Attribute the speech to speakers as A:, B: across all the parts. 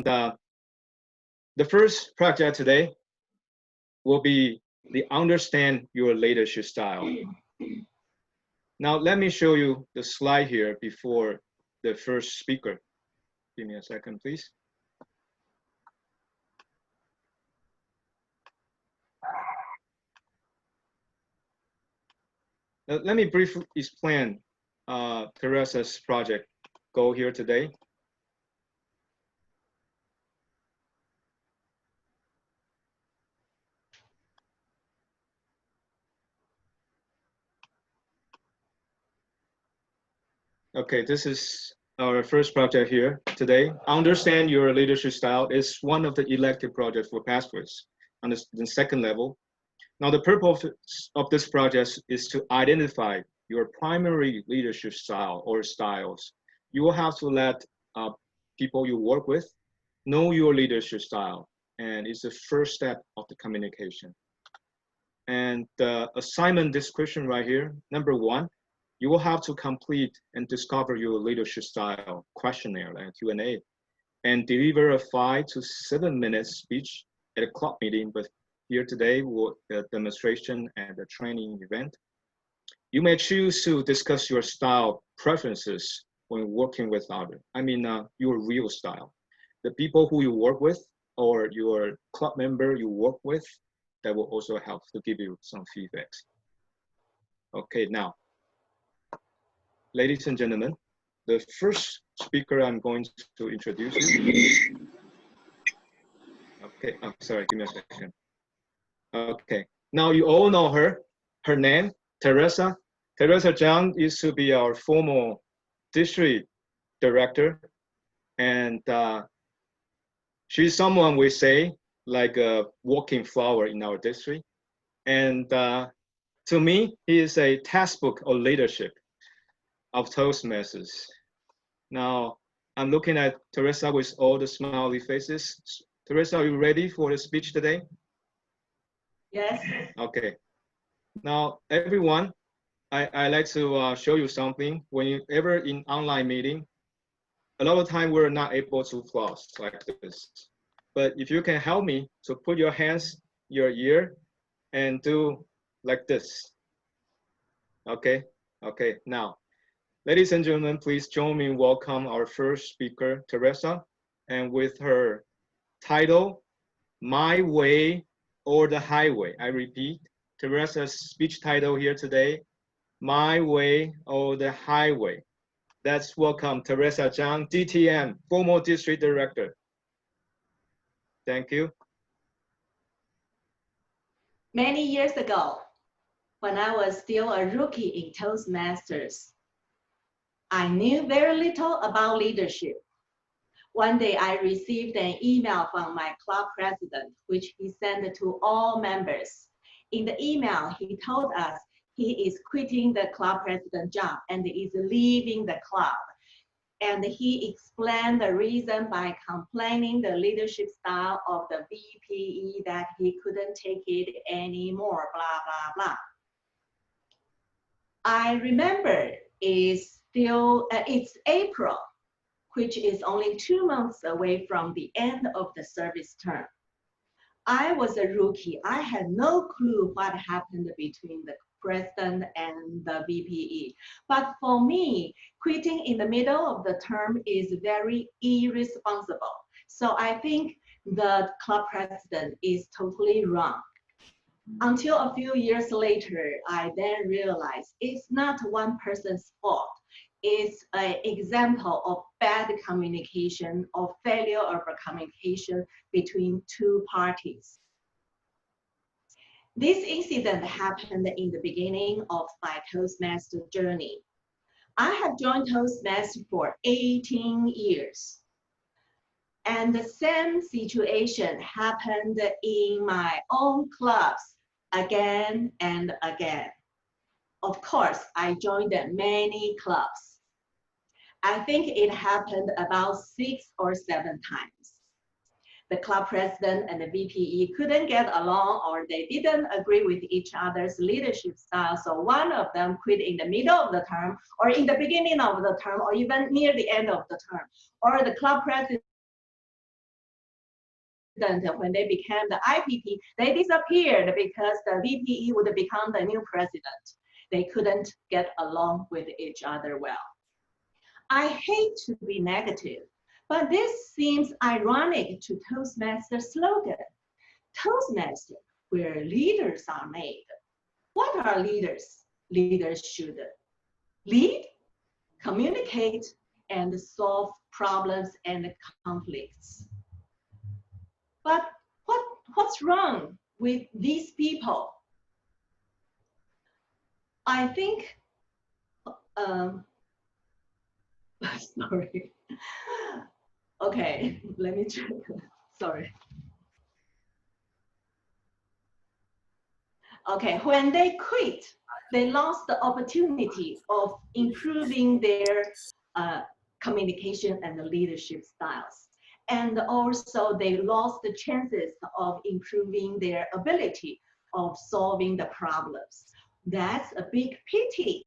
A: the first project today will be the understand your leadership style. Now, let me show you the slide here before the first speaker. Give me a second, please. Let me briefly explain Teresa's project goal here today. Okay, this is our first project here today. Understand your leadership style is one of the elective projects for pathways on the second level. Now, the purpose of this project is to identify your primary leadership style or styles. You will have to let people you work with know your leadership style, and it's the first step of the communication. And the assignment description right here, number 1, you will have to complete and discover your leadership style questionnaire, like Q&A, and deliver a 5 to 7 minute speech at a club meeting, but here today, the demonstration and the training event. You may choose to discuss your style preferences when working with others. I mean, your real style. The people who you work with or your club member you work with, that will also help to give you some feedbacks. Okay, now, ladies and gentlemen, the first speaker I'm going to introduce you. Okay, I'm sorry, give me a second. Okay, now you all know her. Her name, Teresa. Teresa Chang used to be our former district director. And she's someone we say like a walking flower in our district. And to me, he is a textbook of leadership of Toastmasters. Now, I'm looking at Teresa with all the smiley faces. Teresa, are you ready for the speech today?
B: Yes.
A: Okay. Now, everyone, I like to show you something. Whenever in online meeting, a lot of time we're not able to close like this. But if you can help me to put your hands, your ear, and do like this. Okay. Okay. Now, ladies and gentlemen, please join me in welcome our first speaker, Teresa, and with her title, My Way or the Highway. I repeat, Teresa's speech title here today, My Way or the Highway. Let's welcome Teresa Chang, DTM, former district director. Thank you.
B: Many years ago, when I was still a rookie in Toastmasters, I knew very little about leadership. One day I received an email from my club president, which he sent to all members. In the email, he told us he is quitting the club president job and is leaving the club. And he explained the reason by complaining the leadership style of the VPE that he couldn't take it anymore, blah, blah, blah. I remember it's April, which is only 2 months away from the end of the service term. I was a rookie. I had no clue what happened between the president and the VPE. But for me, quitting in the middle of the term is very irresponsible. So I think the club president is totally wrong. Until a few years later, I then realized it's not one person's fault. It's an example of bad communication or failure of communication between two parties. This incident happened in the beginning of my Toastmaster journey. I have joined Toastmaster for 18 years. And the same situation happened in my own clubs again and again. Of course, I joined many clubs. I think it happened about 6 or 7 times. The club president and the VPE couldn't get along, or they didn't agree with each other's leadership style. So one of them quit in the middle of the term, or in the beginning of the term, or even near the end of the term. Or the club president when they became the IPP, they disappeared because the VPE would become the new president. They couldn't get along with each other well. I hate to be negative, but this seems ironic to Toastmaster's slogan. Toastmaster, where leaders are made. What are leaders? Leaders should lead, communicate, and solve problems and conflicts. But what's wrong with these people? I think, sorry. Okay, let me check. Sorry. Okay, when they quit, they lost the opportunity of improving their communication and leadership styles. And also they lost the chances of improving their ability of solving the problems. That's a big pity.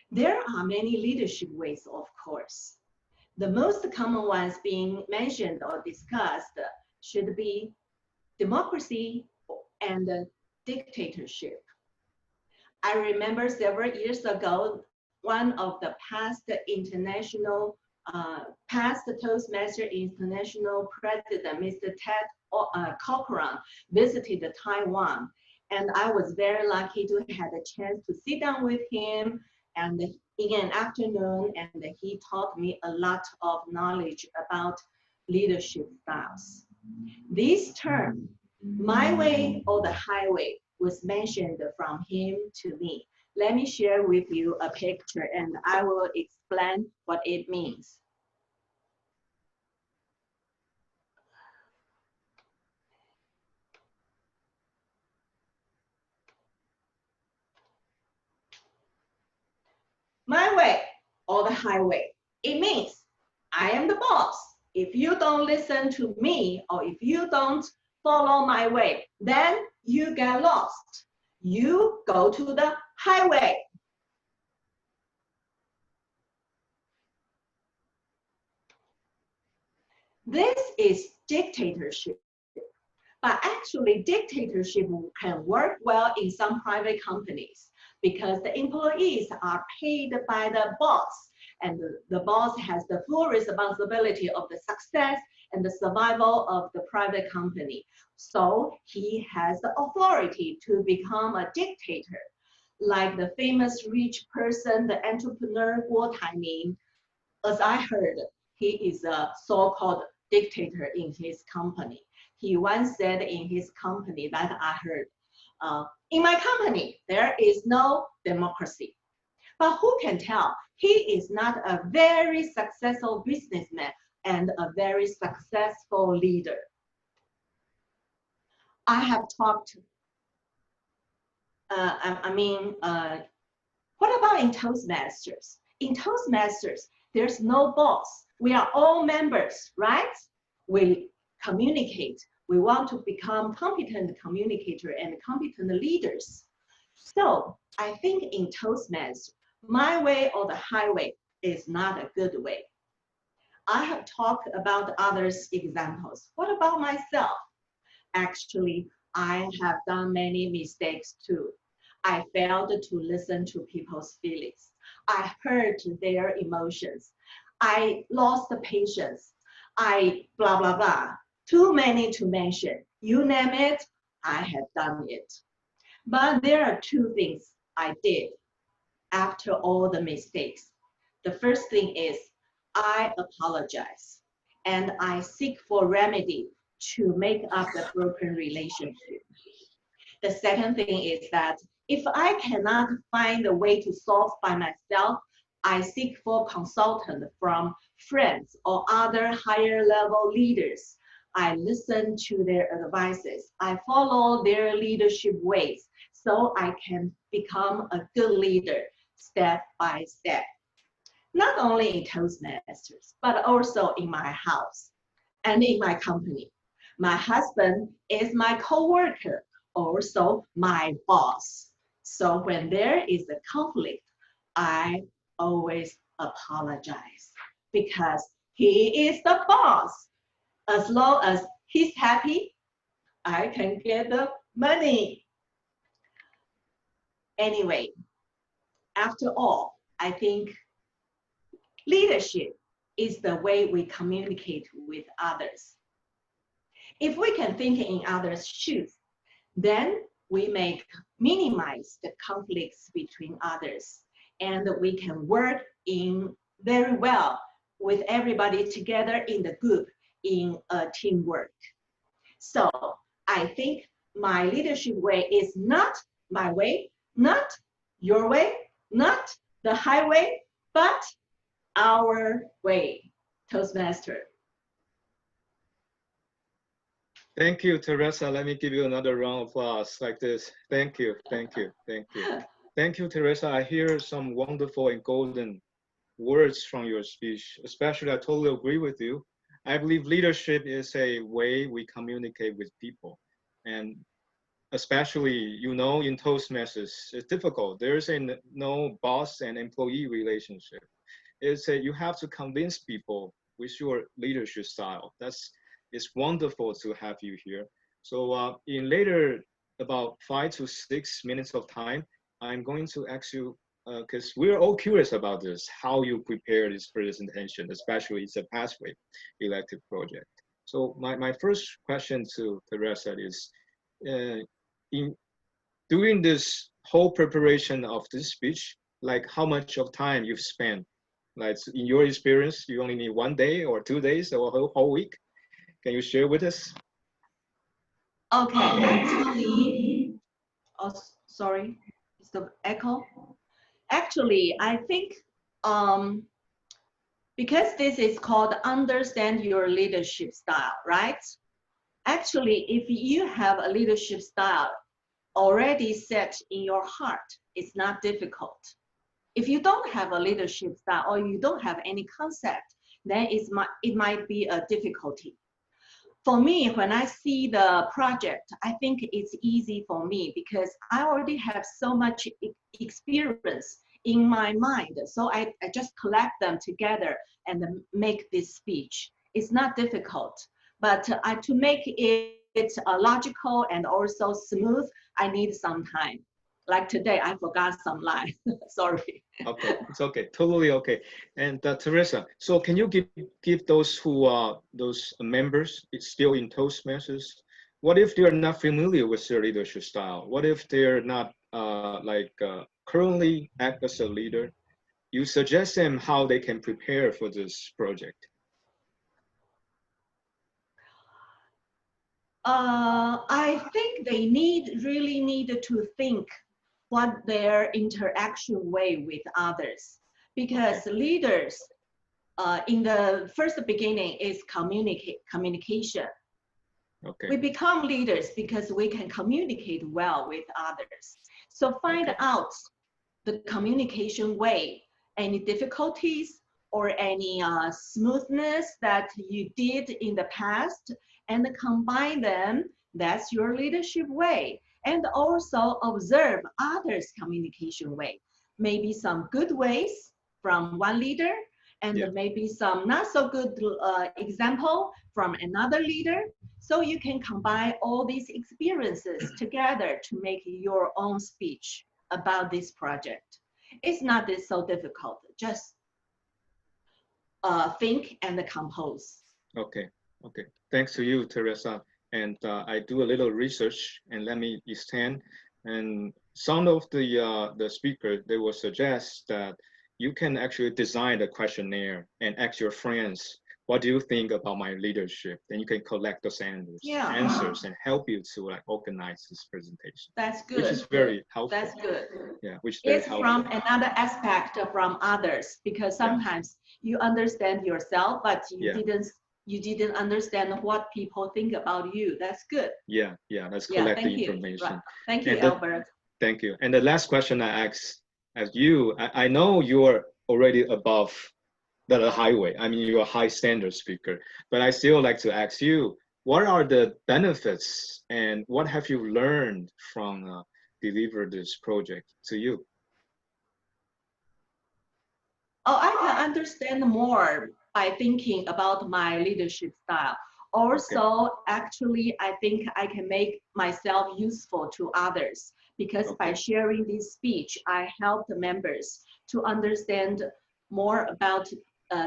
B: There are many leadership ways, of course. The most common ones being mentioned or discussed should be democracy and dictatorship. I remember several years ago, one of the past Toastmaster International President, Mr. Ted Cochran, visited Taiwan. And I was very lucky to have a chance to sit down with him and in an afternoon, and he taught me a lot of knowledge about leadership styles. This term, my way or the highway, was mentioned from him to me. Let me share with you a picture and I will explain what it means. My way or the highway, it means I am the boss. If you don't listen to me or if you don't follow my way, then you get lost. You go to the highway. This is dictatorship. But actually, dictatorship can work well in some private companies because the employees are paid by the boss, and the boss has the full responsibility of the success and the survival of the private company. So he has the authority to become a dictator. Like the famous rich person, the entrepreneur Guo Taiming, as I heard, he is a so-called dictator in his company. He once said in his company that I heard, in my company, there is no democracy. But who can tell? He is not a very successful businessman and a very successful leader. I have talked, what about in Toastmasters? In Toastmasters, there's no boss. We are all members, right? We communicate. We want to become competent communicator and competent leaders. So I think in Toastmasters, my way or the highway is not a good way. I have talked about others' examples. What about myself? Actually, I have done many mistakes too. I failed to listen to people's feelings. I hurt their emotions. I lost patience. I blah, blah, blah. Too many to mention. You name it, I have done it. But there are two things I did after all the mistakes. The first thing is I apologize and I seek for remedy to make up the broken relationship. The second thing is that if I cannot find a way to solve by myself, I seek for consultant from friends or other higher level leaders. I listen to their advices. I follow their leadership ways so I can become a good leader step by step. Not only in Toastmasters, but also in my house and in my company. My husband is my co-worker, also my boss. So when there is a conflict, I always apologize because he is the boss. As long as he's happy, I can get the money. Anyway, after all, I think leadership is the way we communicate with others. If we can think in others' shoes, then we may minimize the conflicts between others, and we can work in very well with everybody together in the group in a teamwork. So I think my leadership way is not my way, not your way, not the highway, but our way, Toastmaster.
A: Thank you, Teresa. Let me give you another round of applause like this. Thank you, thank you, thank you. Thank you, Teresa. I hear some wonderful and golden words from your speech. Especially, I totally agree with you. I believe leadership is a way we communicate with people. And especially, you know, in Toastmasters, it's difficult. There's a no boss and employee relationship. It's a, you have to convince people with your leadership style. It's wonderful to have you here. So in later about 5 to 6 minutes of time, I'm going to ask you, because we're all curious about this, how you prepare this presentation, especially it's a pathway elective project. So my first question to Teresa is, in during this whole preparation of this speech, like how much of time you've spent? Like in your experience, you only need 1 day or 2 days or a whole week? Can you share with us?
B: Okay, actually, oh, sorry, it's the echo. Actually, I think um, because this is called understand your leadership style, right? Actually, if you have a leadership style already set in your heart, it's not difficult. If you don't have a leadership style or you don't have any concept, then it might be a difficulty. For me, when I see the project, I think it's easy for me because I already have so much experience in my mind. So I just collect them together and make this speech. It's not difficult, but to make it logical and also smooth, I need some time. Like today, I forgot some line. Sorry.
A: Okay, it's okay, totally okay. And Teresa, so can you give those who are those members it's still in Toastmasters? What if they're not familiar with your leadership style? What if they're not currently act as a leader? You suggest them how they can prepare for this project.
B: I think they really need to think what their interaction way with others, because
A: Okay.
B: leaders in the first beginning is communication.
A: Okay.
B: We become leaders because we can communicate well with others. So find
A: Okay.
B: out the communication way, any difficulties or any smoothness that you did in the past, and combine them. That's your leadership way. And also observe others' communication way. Maybe some good ways from one leader, and
A: Yeah.
B: maybe some not so good example from another leader. So you can combine all these experiences together to make your own speech about this project. It's not this so difficult. Just think and compose.
A: Okay. Okay. Thanks to you, Teresa. And I do a little research, and let me extend. And some of the speakers they will suggest that you can actually design a questionnaire and ask your friends, what do you think about my leadership? Then you can collect those
B: Yeah,
A: answers and help you to like organize this presentation,
B: that's
A: which is
B: good.
A: very helpful.
B: That's good.
A: Yeah, which is very
B: It's
A: helpful.
B: from another aspect from others, because
A: Yeah.
B: sometimes you understand yourself, but
A: Yeah.
B: you didn't understand what people think about you. That's good.
A: Yeah, yeah, let's
B: Yeah,
A: collect the
B: thank you.
A: information.
B: Right. Thank you,
A: And
B: Albert.
A: thank you. And the last question I ask as you, I know you're already above the highway. I mean, you're a high standard speaker, but I still like to ask you, what are the benefits and what have you learned from deliver this project to you?
B: Oh, I can understand more by thinking about my leadership style. Also, actually, I think I can make myself useful to others because by sharing this speech, I help the members to understand more about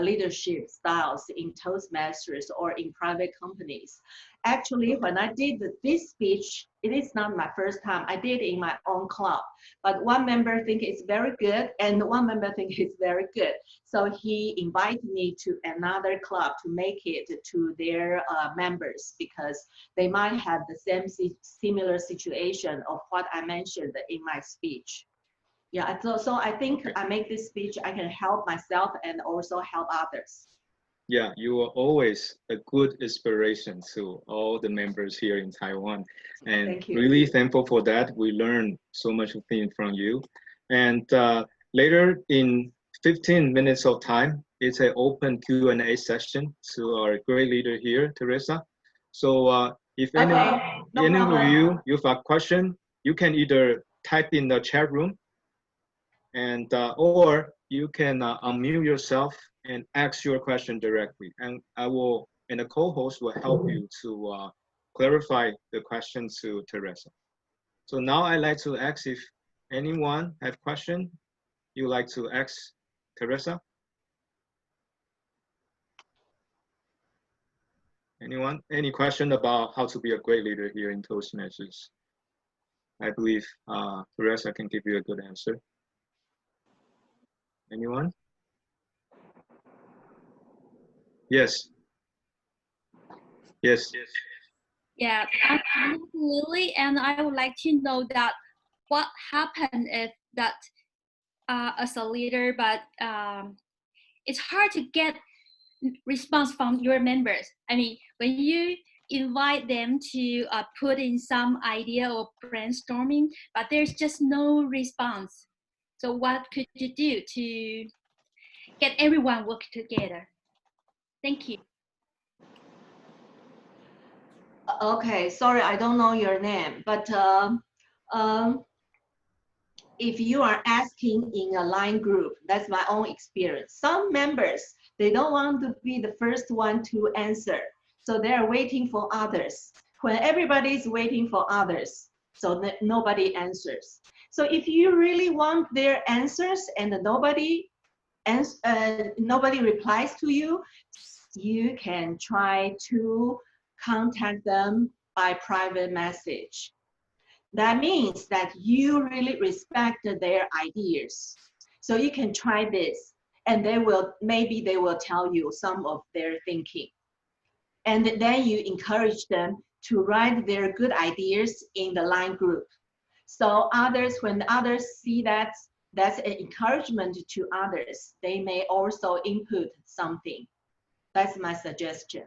B: leadership styles in Toastmasters or in private companies. Actually, when I did this speech, it is not my first time. I did in my own club, but one member think it's very good and one member think it's very good. So he invited me to another club to make it to their members because they might have the same similar situation of what I mentioned in my speech. Yeah, so I think I make this speech, I can help myself and also help others.
A: Yeah, you are always a good inspiration to all the members here in Taiwan. And
B: Thank you.
A: really thankful for that. We learned so much things from you. And later in 15 minutes of time, it's an open Q&A session to our great leader here, Teresa. So if any of you have a question, you can either type in the chat room and or you can unmute yourself and ask your question directly, and the co-host will help you to clarify the question to Teresa. So now I'd like to ask if anyone have question you like to ask Teresa. Anyone? Any question about how to be a great leader here in Toastmasters? I believe Teresa can give you a good answer. Anyone? Yes. Yes.
C: Yeah, I'm Lily, and I would like to know that what happened if that as a leader, but it's hard to get response from your members. I mean, when you invite them to put in some idea or brainstorming, but there's just no response. So what could you do to get everyone work together? Thank you.
B: Okay, sorry, I don't know your name, but if you are asking in a line group, that's my own experience. Some members, they don't want to be the first one to answer. So they're waiting for others. When everybody's waiting for others, so nobody answers. So if you really want their answers and nobody replies to you, you can try to contact them by private message. That means that you really respect their ideas. So you can try this, and maybe they will tell you some of their thinking. And then you encourage them to write their good ideas in the line group. So when others see that, that's an encouragement to others. They may also input something. That's my suggestion.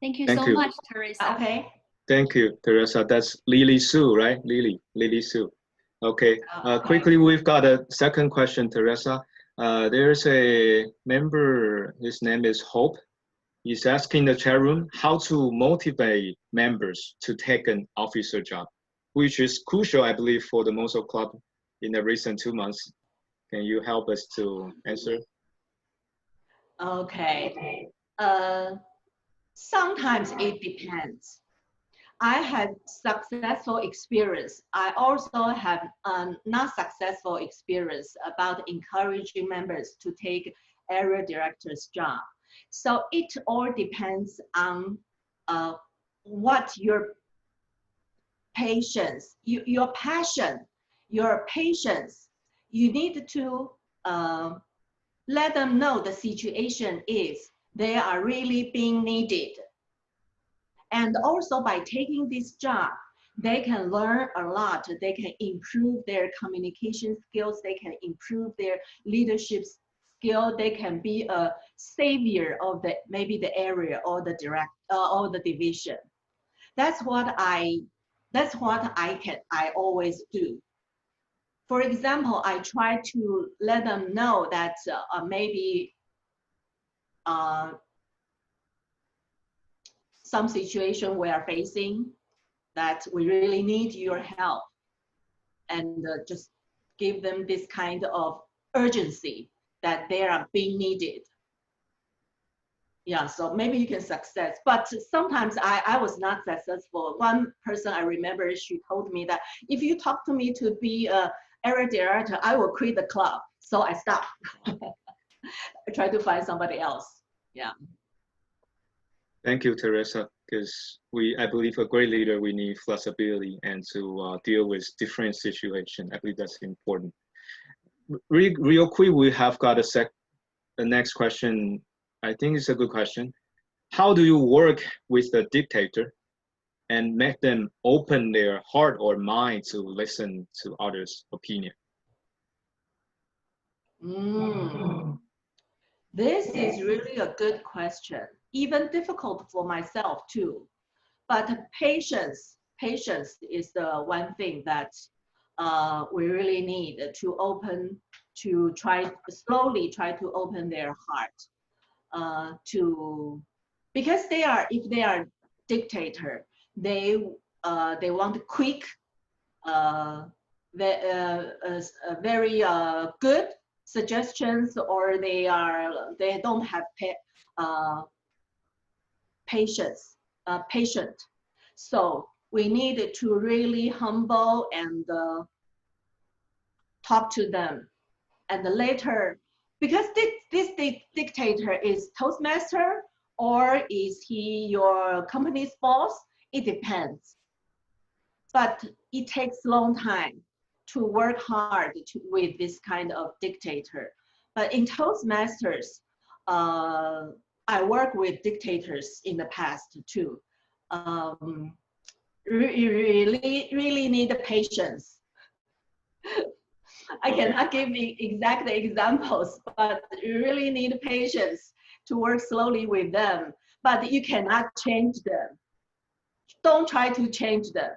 C: Thank you so much, Teresa.
B: Okay.
A: Thank you, Teresa. That's Lily Sue, right? Lily Sue. Okay. Quickly, we've got a second question, Teresa. There's a member, his name is Hope. He's asking the chat room how to motivate members to take an officer job, which is crucial, I believe, for the most of club in the recent 2 months. Can you help us to answer?
B: Okay. Sometimes it depends. I had successful experience. I also have not successful experience about encouraging members to take area director's job. So it all depends on what your patience, your passion, your patience. You need to let them know the situation is they are really being needed. And also by taking this job, they can learn a lot. They can improve their communication skills. They can improve their leadership skill. They can be a savior of maybe the area or the division. That's what I always do. For example, I try to let them know that maybe some situation we are facing, that we really need your help, and just give them this kind of urgency that they are being needed. Yeah, so maybe you can success, but sometimes I was not successful. One person I remember, she told me that if you talk to me to be a area director, I will quit the club. So I stopped. I try to find somebody else. Yeah.
A: Thank you, Teresa, because I believe a great leader, we need flexibility and to deal with different situations. I believe that's important. Real quick, we have got the next question. I think it's a good question. How do you work with the dictator and make them open their heart or mind to listen to others' opinion?
B: This is really a good question, even difficult for myself too. But patience is the one thing that we really need to slowly try to open their heart because if they are dictator, they want quick, very good suggestions, or they don't have patient. So we need to really humble and talk to them. And later, because this dictator is Toastmaster or is he your company's boss, it depends. But it takes a long time to work hard with this kind of dictator. But in Toastmasters, I work with dictators in the past too. You really need patience. I cannot give the exact examples, but you really need patience to work slowly with them. But you cannot change them. Don't try to change them.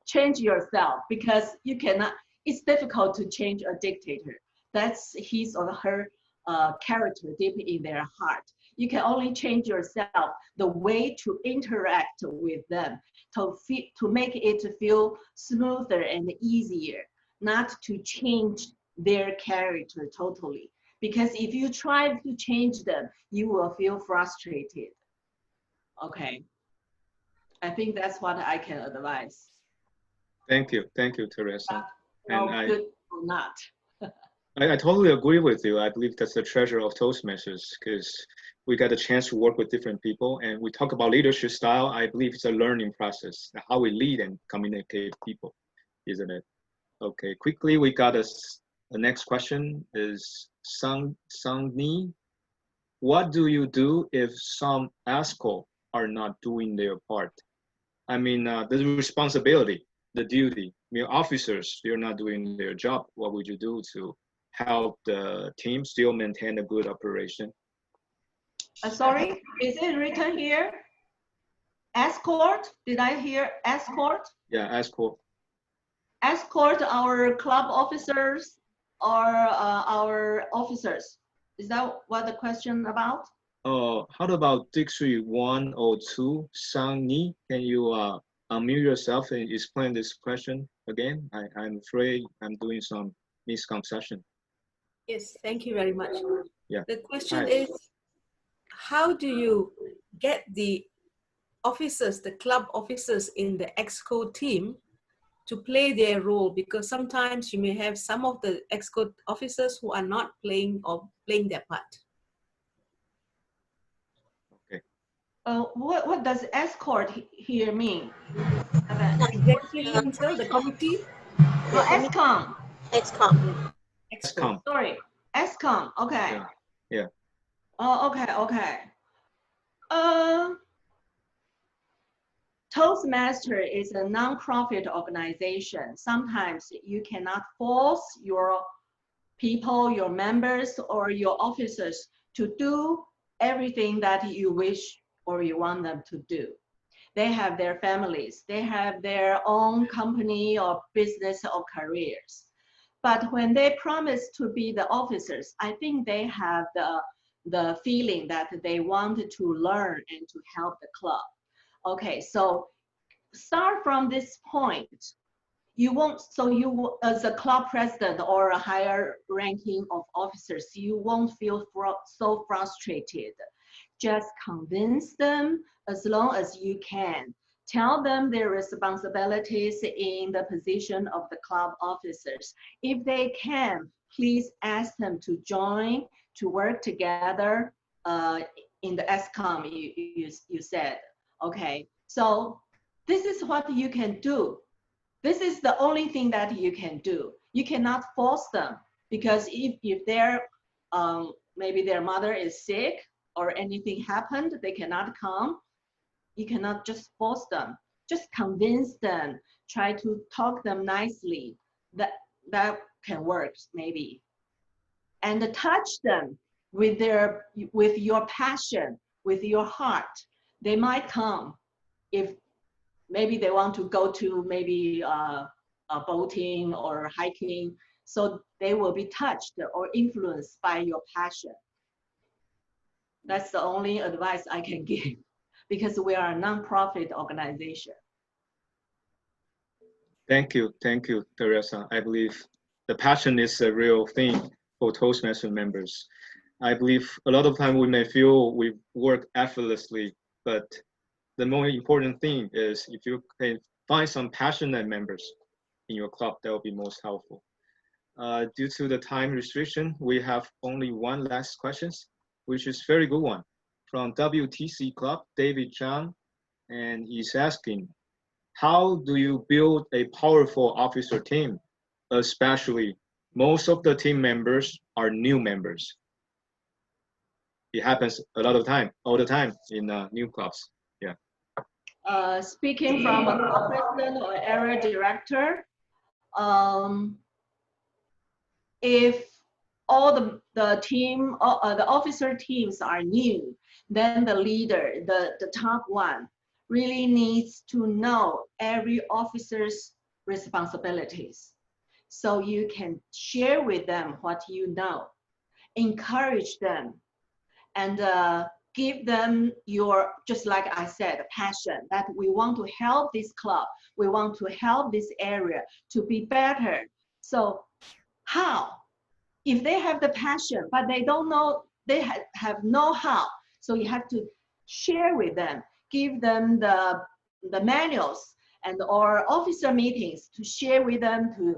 B: Change yourself, because you cannot. It's difficult to change a dictator. That's his or her character deep in their heart. You can only change yourself, the way to interact with them, to make it feel smoother and easier, not to change their character totally. Because if you try to change them, you will feel frustrated. Okay. I think that's what I can advise.
A: Thank you, Teresa.
B: No,
A: And
B: good or not.
A: I totally agree with you. I believe that's the treasure of Toastmasters, because we got a chance to work with different people, and we talk about leadership style. I believe it's a learning process, how we lead and communicate with people, isn't it? Okay, quickly, we got the next question is Ni. What do you do if some ASCO are not doing their part? I mean, the responsibility, the duty. I mean, officers, they're not doing their job. What would you do to help the team still maintain a good operation?
B: Sorry, is it written here? Escort? Did I hear escort?
A: Yeah, ASCO.
B: Escort our club officers or our officers. Is that what the question about?
A: How about District 102, Ni? Can you unmute yourself and explain this question again? I'm afraid I'm doing some misconception.
D: Yes, thank you very much.
A: Yeah.
D: The question
A: Hi.
D: is, how do you get the officers, the club officers in the EXCO team to play their role? Because sometimes you may have some of the EXCO officers who are not playing their part.
A: Okay.
B: What does escort here mean?
D: Executive Council, the committee?
B: Oh, ESCOM.
E: EXCOM.
A: EXCOM.
B: Sorry, ESCOM. Okay.
A: Yeah. Yeah.
B: Oh, okay. Toastmaster is a non-profit organization. Sometimes you cannot force your people, your members, or your officers to do everything that you wish or you want them to do. They have their families, they have their own company or business or careers. But when they promise to be the officers, I think they have the feeling that they want to learn and to help the club. Okay, so start from this point. You won't, so you as a club president or a higher ranking of officers, you won't feel so frustrated. just convince them as long as you can. Tell them their responsibilities in the position of the club officers. If they can, please ask them to join, to work together in the ESCOM, you said. Okay, so this is what you can do. This is the only thing that you can do. You cannot force them, because if they're, maybe their mother is sick or anything happened, they cannot come. You cannot just force them. Just convince them. Try to talk them nicely. That can work maybe. And touch them with your passion, with your heart. They might come if maybe they want to go to maybe boating or hiking. So they will be touched or influenced by your passion. That's the only advice I can give, because we are a nonprofit organization.
A: Thank you, Teresa. I believe the passion is a real thing for Toastmaster members. I believe a lot of time we may feel we work effortlessly, but the more important thing is if you can find some passionate members in your club, that will be most helpful. Due to the time restriction, we have only one last question, which is very good one, from WTC Club, David Chang, and he's asking, how do you build a powerful officer team, especially most of the team members are new members? It happens a lot of time, all the time in new clubs. Yeah.
B: Speaking from a club president or area director, if all the team, the officer teams are new, then the leader, the top one, really needs to know every officer's responsibilities. So you can share with them what you know, encourage them, and give them your, just like I said, passion that we want to help this club, we want to help this area to be better. So how? If they have the passion, but they don't know, they have no how, so you have to share with them, give them the manuals and or officer meetings to share with them, to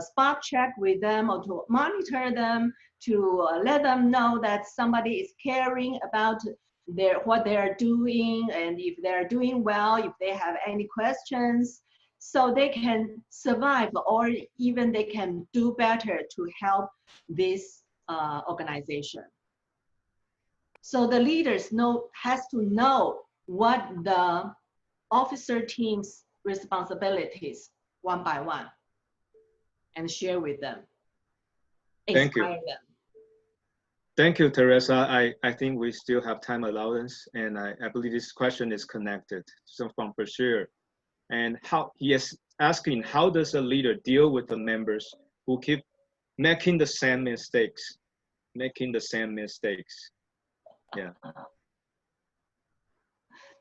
B: spot check with them, or to monitor them, to let them know that somebody is caring about what they're doing, and if they're doing well, if they have any questions, so they can survive, or even they can do better to help this organization. So the leaders has to know what the officer team's responsibilities one by one, and share with them.
A: Thank you.
B: Them.
A: Thank you, Teresa. I think we still have time allowance, and I believe this question is connected. So from Bashir, and how he is asking, how does a leader deal with the members who keep making the same mistakes? Yeah.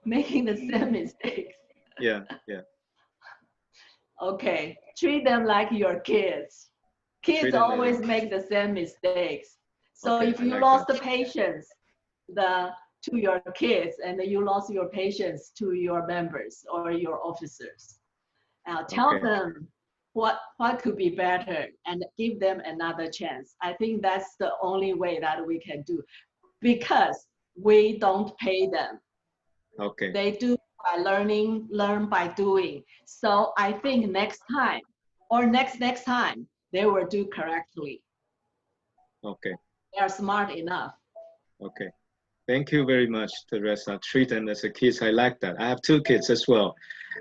B: Making the same mistakes.
A: Yeah.
B: Okay, treat them like your kids. Kids always make the same mistakes. So okay, if you lost the patience to your kids, and you lost your patience to your members or your officers, tell them what could be better and give them another chance. I think that's the only way that we can do, because we don't pay them.
A: Okay.
B: They do by learn by doing. So I think next time or next time, they will do correctly.
A: Okay.
B: They are smart enough.
A: Okay. Thank you very much, Teresa. Treat them as a kids. I like that. I have 2 kids as well.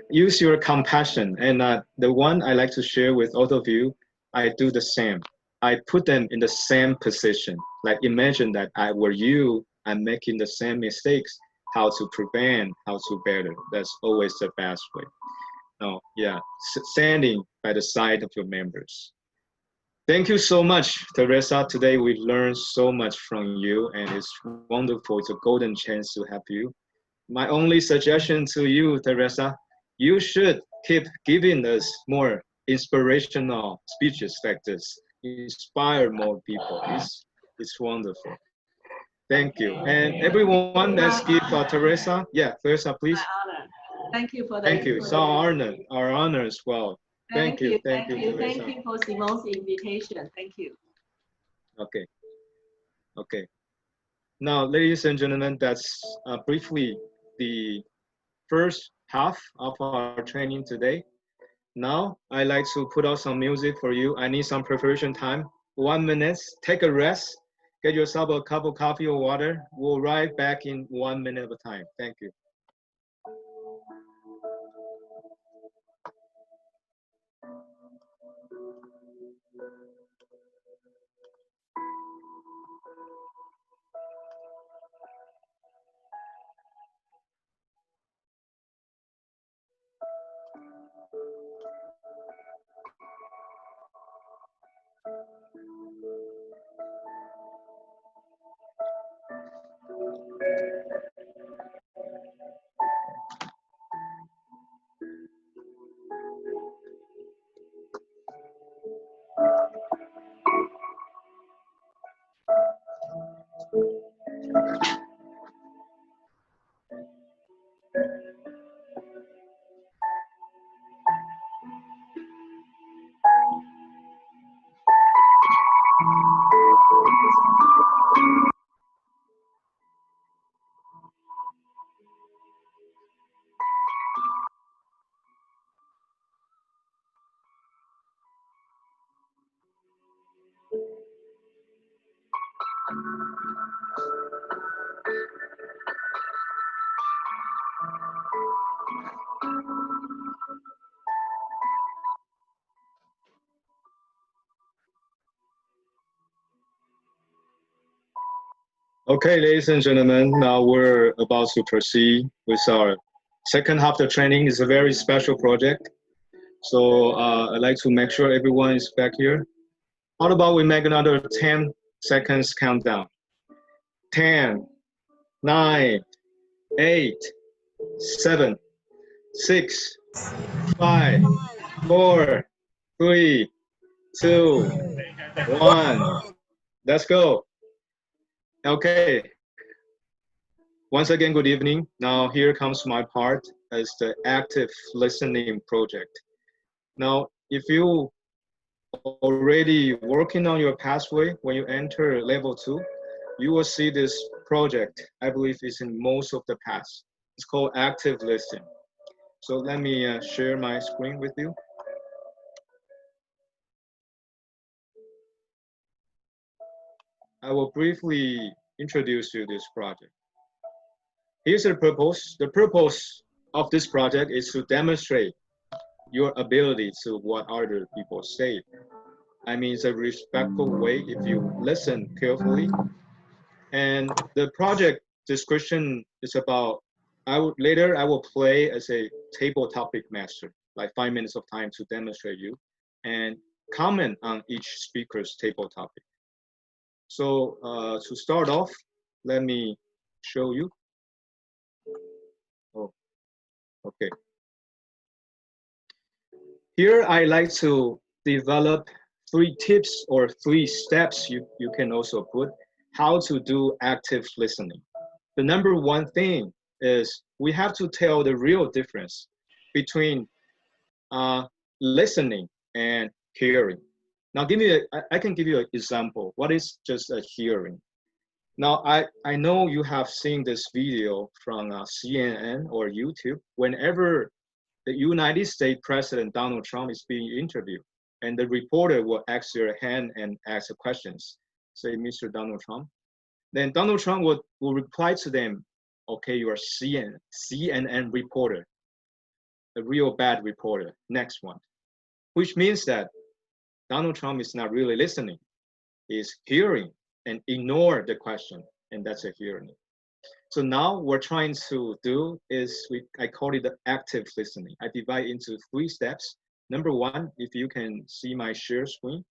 A: Use your compassion. And the one I like to share with all of you, I do the same. I put them in the same position. Like imagine that I were you, I'm making the same mistakes, how to prevent, how to better. That's always the best way. No, yeah, standing by the side of your members. Thank you so much, Teresa. Today we learned so much from you, and it's wonderful. It's a golden chance to have you. My only suggestion to you, Teresa, you should keep giving us more inspirational speeches like this. Inspire more people. It's wonderful. Thank you. And everyone, let's give Teresa. Yeah, Teresa, please.
B: My honor. Thank you for the
A: Thank you. It's our honor as well. Thank you,
B: Thank
A: Teresa.
B: you for Simon's invitation. Thank you.
A: Okay, okay. Now, ladies and gentlemen, that's briefly the first half of our training today. Now, I like to put out some music for you. I need some preparation time. 1 minute, take a rest, get yourself a cup of coffee or water. We'll right back in 1 minute of time. Thank you. Okay, ladies and gentlemen, now we're about to proceed with our second half of the training. It's a very special project. So I'd like to make sure everyone is back here. How about we make another 10 seconds countdown? 10, 9, 8, 7, 6, 5, 4, 3, 2, 1. Let's go. Okay. Once again, good evening. Now here comes my part as the active listening project. Now, if you already working on your pathway when you enter level 2, you will see this project. I believe is in most of the paths. It's called active listening. So let me share my screen with you. I will briefly introduce you this project. Here's the purpose. The purpose of this project is to demonstrate your ability to what other people say. I mean, it's a respectful way if you listen carefully. And the project description is about, later I will play as a table topic master, like 5 minutes of time to demonstrate you and comment on each speaker's table topic. So to start off, let me show you. Oh, okay. Here I like to develop 3 tips or 3 steps you can also put how to do active listening. The number 1 thing is we have to tell the real difference between listening and hearing. Now I can give you an example. What is just a hearing? Now I know you have seen this video from CNN or YouTube. Whenever the United States President Donald Trump is being interviewed, and the reporter will ask your hand and ask questions, say, Mr. Donald Trump. Then Donald Trump will reply to them, okay, you are CNN reporter, a real bad reporter, next one. Which means that Donald Trump is not really listening. He's hearing and ignore the question, and that's a hearing. So now we're trying to do is, I call it the active listening. I divide into 3 steps. Number 1, if you can see my share screen.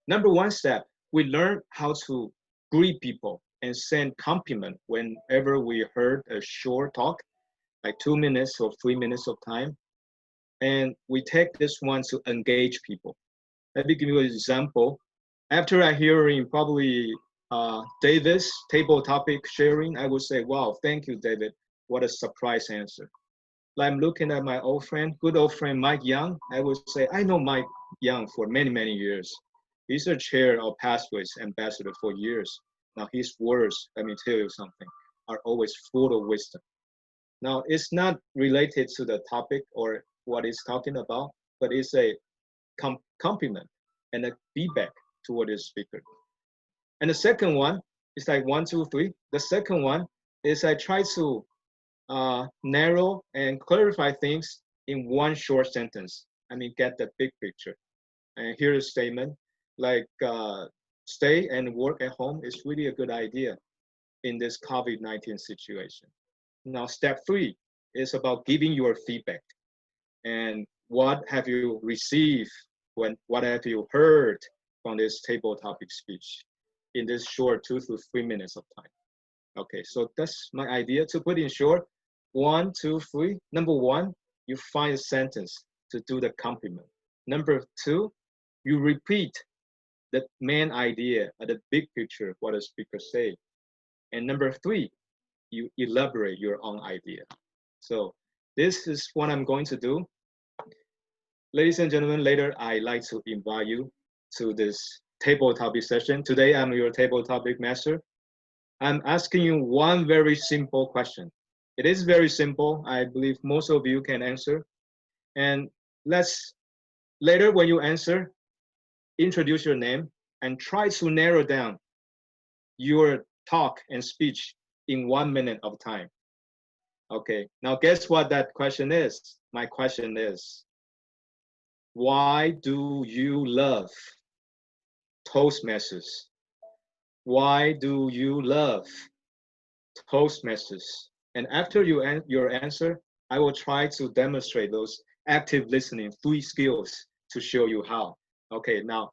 A: Number 1 step, we learn how to greet people and send compliment whenever we heard a short talk, like 2 minutes or 3 minutes of time. And we take this one to engage people. Let me give you an example. After I hearing probably David's table topic sharing, I would say, wow, thank you, David. What a surprise answer. Like I'm looking at my old friend, good old friend, Mike Young. I would say, I know Mike Young for many, many years. He's a chair of Pathways ambassador for years. Now his words, let me tell you something, are always full of wisdom. Now it's not related to the topic or what he's talking about, but it's a compliment and a feedback toward the speaker. And the second one is like 1, 2, 3. The second one is I try to narrow and clarify things in one short sentence. I mean, get the big picture. And here's a statement like stay and work at home is really a good idea in this COVID-19 situation. Now, step 3 is about giving your feedback. And what have you received? What have you heard from this table topic speech in this short 2 to 3 minutes of time? Okay, so that's my idea to put in short. 1, 2, 3. Number 1, you find a sentence to do the compliment. Number 2, you repeat the main idea, the big picture, what the speaker say. And number 3, you elaborate your own idea. So this is what I'm going to do. Ladies and gentlemen, later I'd like to invite you to this table topic session. Today I'm your table topic master. I'm asking you one very simple question. It is very simple. I believe most of you can answer. And let's, later when you answer, introduce your name and try to narrow down your talk and speech in 1 minute of time. Okay, now guess what that question is? My question is, why do you love Toastmasters? Why do you love Toastmasters? And after your answer, I will try to demonstrate those active listening 3 skills to show you how. Okay, now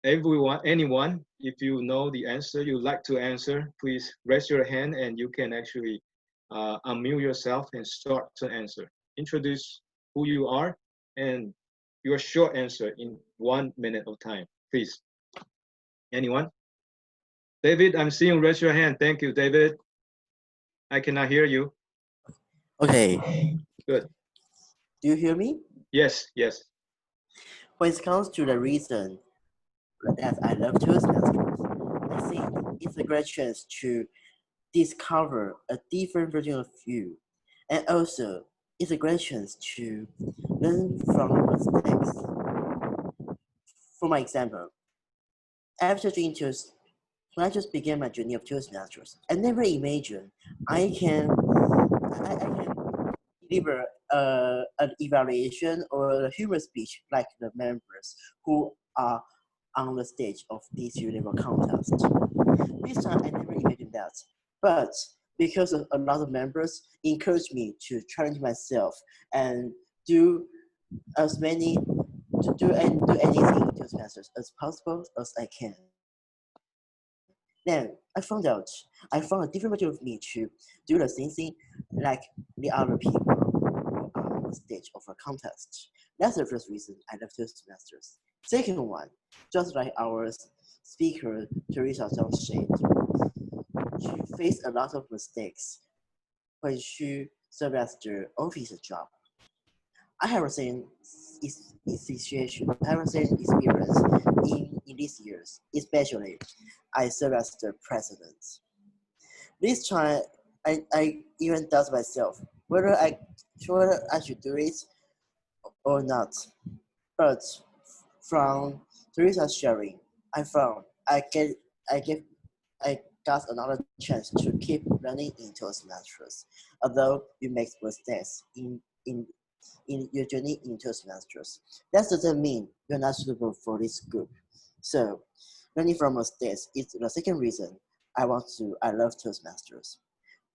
A: anyone, if you know the answer you'd like to answer, please raise your hand and you can actually unmute yourself and start to answer. Introduce who you are and your short answer in 1 minute of time, please. Anyone? David, I'm seeing you raise your hand. Thank you, David. I cannot hear you.
E: Okay.
A: Good.
E: Do you hear me?
A: Yes, yes.
E: When it comes to the reason that I love Toastmasters, I think it's a great chance to discover a different version of you. And also, it's a great chance to learn from mistakes. For my example, after doing when I just began my journey of Toastmasters, I never imagined I can deliver an evaluation or a humor speech like the members who are on the stage of this U-level contest. This time I never imagined that, but because a lot of members encouraged me to challenge myself and do anything in Toastmasters as possible as I can. Then I found a different version of me to do the same thing like the other people who are on the stage of a contest. That's the first reason I love Toastmasters. Second one, just like our speaker Teresa just said, she faced a lot of mistakes when she served as the office job. I have seen situation, I have seen experience in these years, especially I serve as the president. This time, I even doubt myself whether I should do it or not. But from Teresa's sharing, I found I got another chance to keep learning in Toastmasters. Although you make mistakes in your journey in Toastmasters, that doesn't mean you're not suitable for this group. So, learning from mistakes is the second reason I love Toastmasters.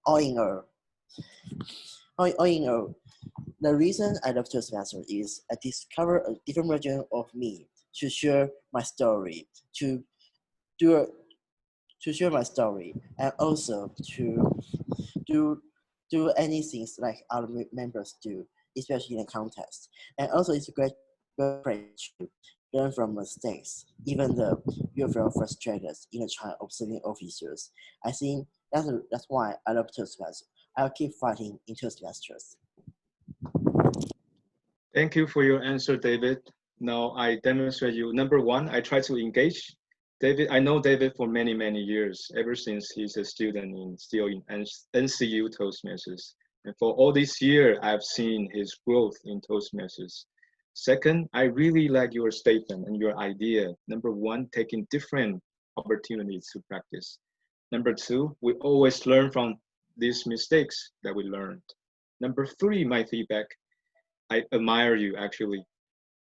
E: All in all, the reason I love Toastmasters is I discover a different version of me to share my story, to share my story, and also to do anything like other members do, especially in a contest. And also, it's a great place to learn from mistakes, even though you feel frustrated in trying observing officers. I think that's why I love Toastmasters. I'll keep fighting in Toastmasters.
A: Thank you for your answer, David. Now I demonstrate you. Number one, I try to engage. David, I know David for many, many years, ever since he's a student still in NCU Toastmasters. And for all this year, I've seen his growth in Toastmasters. Second, I really like your statement and your idea. Number one, taking different opportunities to practice. Number two, we always learn from these mistakes that we learned. Number three, my feedback, I admire you actually.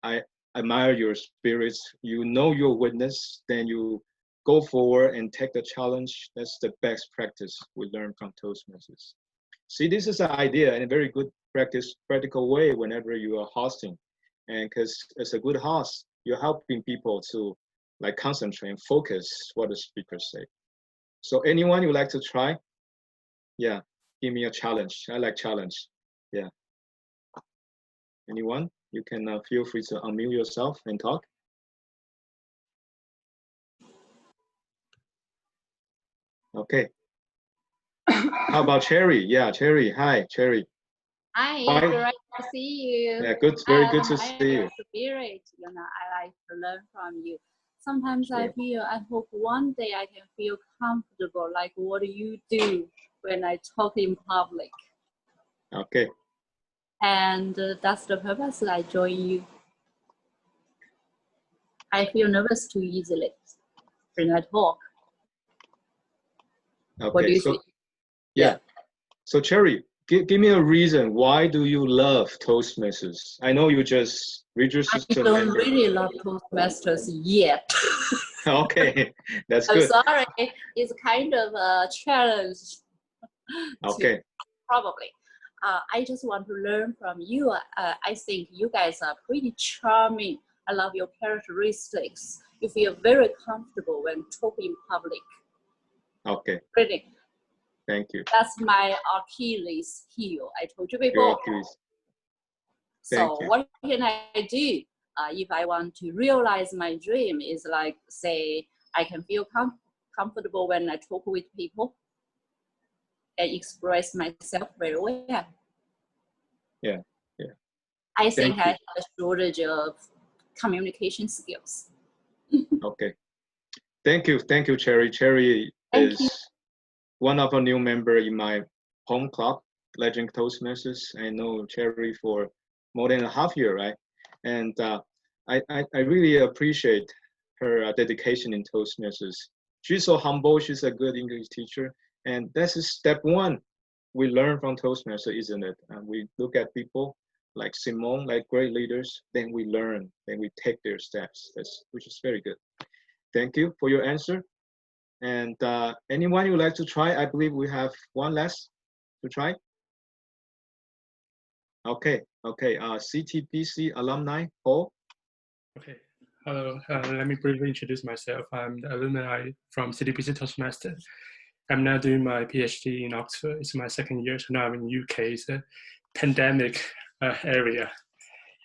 A: I admire your spirits. You know your witness, then you go forward and take the challenge. That's the best practice we learn from Toastmasters. See, this is an idea and a very good practical way whenever you are hosting. And because as a good host, you're helping people to like concentrate and focus what the speakers say. So anyone you like to try? Yeah, give me a challenge. I like challenge. Yeah. Anyone? You can feel free to unmute yourself and talk. Okay. How about Cherry? Yeah, Cherry. Hi, Cherry.
F: Hi,
A: Why-
F: great to see you.
A: Yeah, good. Very good to
F: I
A: see
F: have
A: you.
F: spirit, I like to learn from you. Sometimes I
A: Sure.
F: feel, I hope one day I can feel comfortable like what you do when I talk in public.
A: Okay.
F: And that's the purpose I join you. I feel nervous too easily when I talk. What do
A: Okay.
F: you
A: So
F: think?
A: yeah. So Cherry, give me a reason. Why do you love Toastmasters? I know you just
F: I
A: registered a
F: don't
A: member.
F: really love Toastmasters yet.
A: Okay, that's
F: I'm
A: good.
F: sorry, it's kind of a challenge.
A: Okay.
F: Probably. I just want to learn from you. I think you guys are pretty charming. I love your characteristics. You feel very comfortable when talking in public.
A: Okay.
F: Really,
A: Thank you.
F: that's my Achilles heel. I told you
A: Your
F: before.
A: Achilles. Thank
F: So
A: you.
F: what can I do if I want to realize my dream? Is like say I can feel comfortable when I talk with people and express myself very well.
A: Yeah. Yeah.
F: I think
A: Thank
F: I
A: you.
F: have a shortage of communication skills.
A: Okay. Thank you. Thank you, Cherry. Cherry
F: Thank
A: is
F: you.
A: one of a new member in my home club, Legend Toastmasters. I know Cherry for more than a half year, right? And I really appreciate her dedication in Toastmasters. She's so humble. She's a good English teacher. And that's step one. We learn from Toastmasters, isn't it? We look at people like Simone, like great leaders, then we learn, then we take their steps, which is very good. Thank you for your answer. And anyone you would like to try? I believe we have one last to try. Okay, CTPC alumni, Paul.
G: Okay. Hello. Let me briefly introduce myself. I'm the alumni from CTPC Toastmaster. I'm now doing my PhD in Oxford. It's my second year, so now I'm in UK. It's a pandemic area.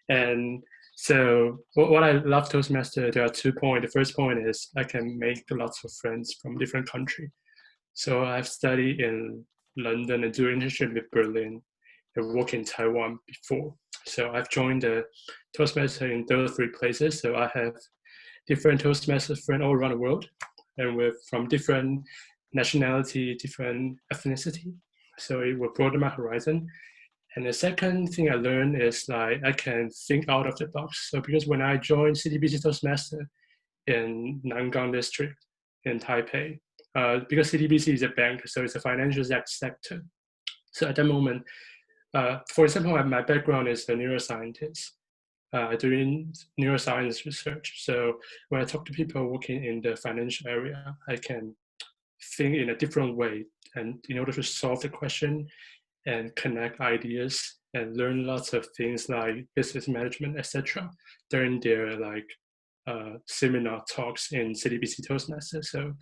G: And so what I love Toastmaster, there are 2 points. The first point is I can make lots of friends from different countries. So I've studied in London and do internship in Berlin and work in Taiwan before. So I've joined the Toastmaster in those 3 places. So I have different Toastmaster friends all around the world, and we're from different nationality, different ethnicity. So it will broaden my horizon. And the second thing I learned is like I can think out of the box. So because when I joined CTBC Toastmaster in Nangang district in Taipei, because CTBC is a bank, so it's a financial sector. So at that moment, for example, my background is a neuroscientist, doing neuroscience research. So when I talk to people working in the financial area, I can think in a different way, and in order to solve the question and connect ideas and learn lots of things like business management, etc. during their seminar talks in CTBC Toastmaster. So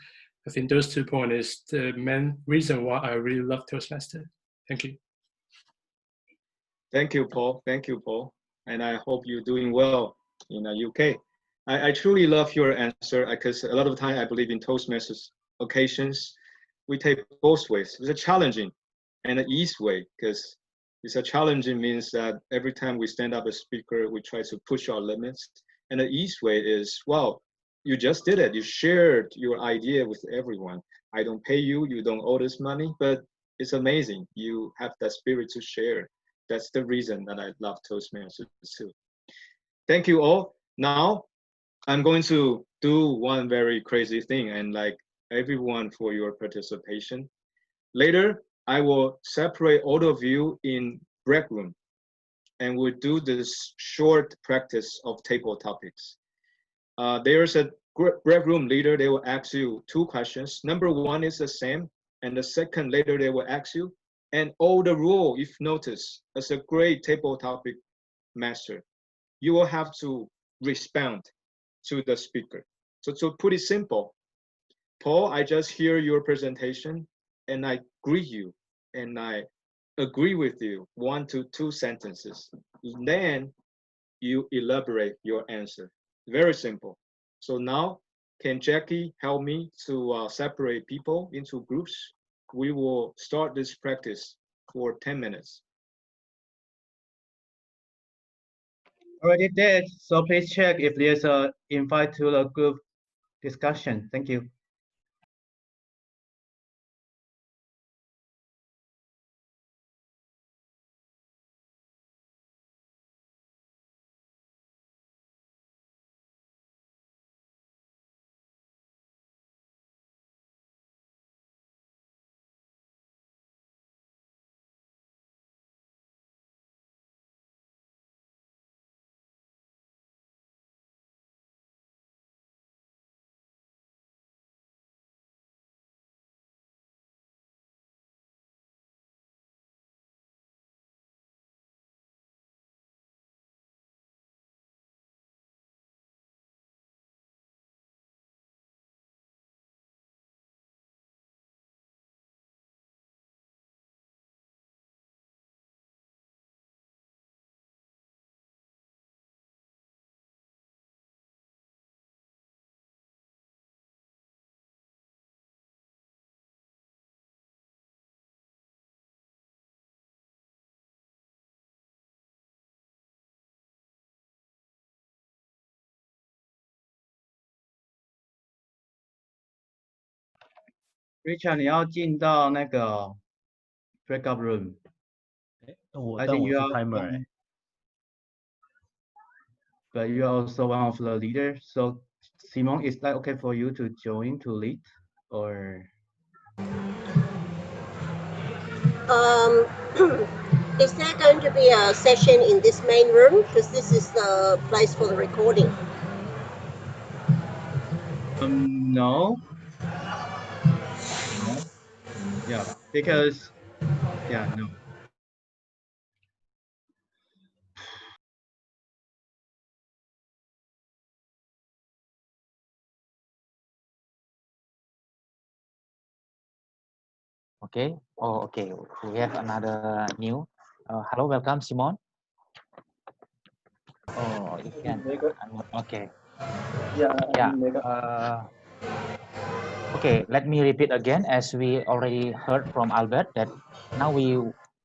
G: I think those 2 points is the main reason why I really love Toastmaster. Thank you.
A: Thank you, Paul. Thank you, Paul. And I hope you're doing well in the UK. I truly love your answer because a lot of time I believe in Toastmasters occasions, we take both ways. It's a challenging and an easy way because it's a challenging means that every time we stand up as speaker, we try to push our limits. And the easy way is, well, you just did it. You shared your idea with everyone. I don't pay you, you don't owe this money, but it's amazing. You have that spirit to share. That's the reason that I love Toastmasters too. Thank you all. Now I'm going to do one very crazy thing and like everyone for your participation. Later, I will separate all of you in break room and we'll do this short practice of table topics. There's a break room leader, they will ask you two questions. Number one is the same, and the second later they will ask you. And all the rule, if notice, as a great table topic master, you will have to respond to the speaker. So to put it simple, Paul, I just hear your presentation and I greet you and I agree with you 1 to 2 sentences. Then you elaborate your answer. Very simple. So now, can Jackie help me to separate people into groups? We will start this practice for 10 minutes.
H: Already did. So please check if there's a invite to the group discussion. Thank you. Richard， 你要进到那个 breakout room。I
I: 但
H: think
I: 我
H: you
I: 是
H: are
I: timer
H: but you are also one of the leaders. So Simon, is that okay for you to join to lead or?
J: Is there going to be a session in this main room? Because this is the place for the recording.
H: No. No. Yeah, because yeah, no.
I: Okay. Oh, okay. We have another new. Hello, welcome, Simon. Oh, you can. Okay. Yeah. Okay. Let me repeat again, as we already heard from Albert, that now we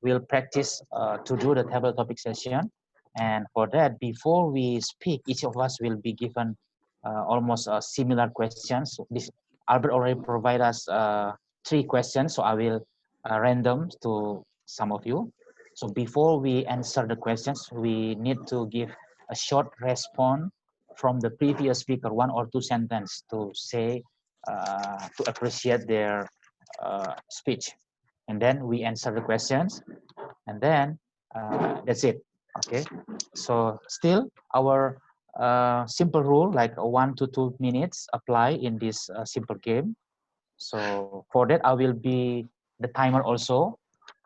I: will practice to do the table topic session, and for that, before we speak, each of us will be given almost similar questions. This Albert already provide us 3 questions, so I will random to some of you. So before we answer the questions, we need to give a short response from the previous speaker, 1 or 2 sentences to say to appreciate their speech, and then we answer the questions, and then that's it. Okay, so still our simple rule like 1 to 2 minutes apply in this simple game. So for that I will be the timer also.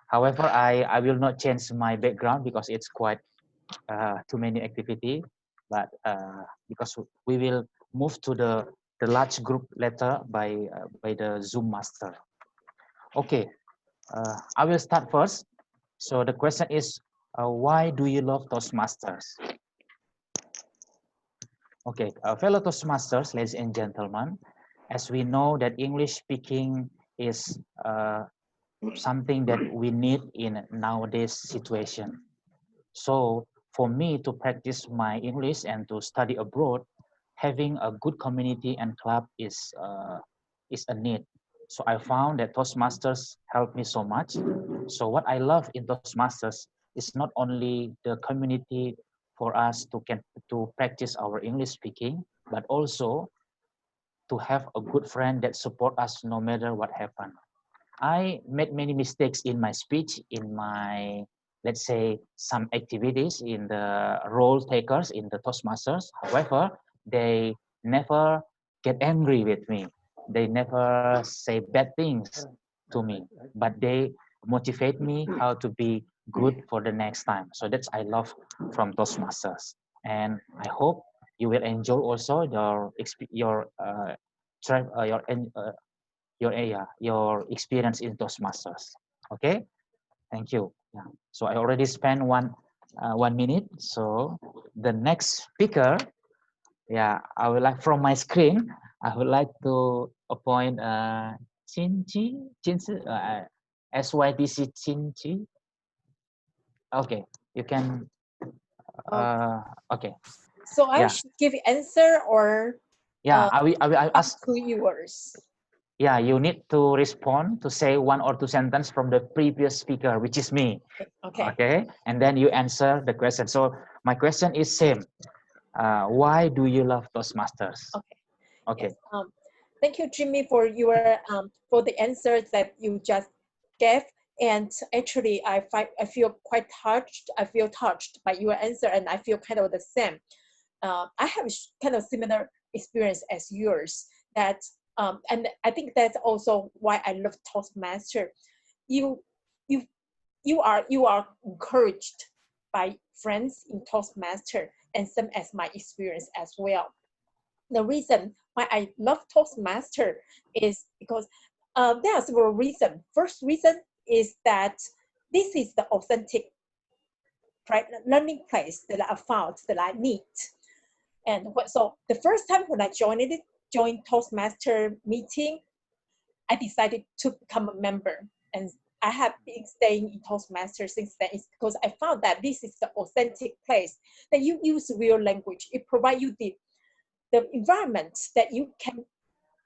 I: However, I will not change my background because it's quite too many activity, but because we will move to the large group later by the Zoom master. Okay, I will start first. So the question is, why do you love Toastmasters? Okay, fellow Toastmasters, ladies and gentlemen, as we know that English speaking is something that we need in nowadays situation. So for me to practice my English and to study abroad, having a good community and club is a need. So I found that Toastmasters helped me so much. So what I love in Toastmasters is not only the community for us to practice our English speaking, but also to have a good friend that support us no matter what happen. I made many mistakes in my speech, in my, let's say, some activities in the role takers in the Toastmasters. However, they never get angry with me. They never say bad things to me, but they motivate me how to be good for the next time. So that's I love from Toastmasters, and I hope you will enjoy also your experience in Toastmasters. Okay, thank you. Yeah. So I already spent 1 minute. So the next speaker, yeah, I would like from my screen, I would like to appoint SYTC Chinchi. Okay, you can. Okay.
K: So I
I: Yeah.
K: should give answer or
I: Yeah, I will ask.
K: to yours.
I: Yeah, you need to respond to say 1 or 2 sentences from the previous speaker, which is me.
K: Okay.
I: Okay, and then you answer the question. So my question is same. Why do you love Toastmasters?
K: Okay.
I: Okay.
K: Yes. Thank you, Jimmy, for your for the answers that you just gave. And actually, I feel quite touched. I feel touched by your answer, and I feel kind of the same. I have kind of similar experience as yours. That and I think that's also why I love Toastmaster. You are encouraged by friends in Toastmaster, and some as my experience as well. The reason why I love Toastmaster is because there are several reasons. First reason is that this is the authentic learning place that I found that I need. And so the first time when I joined Toastmaster meeting, I decided to become a member. And I have been staying in Toastmaster since then. It's because I found that this is the authentic place that you use real language. It provides you the environment that you can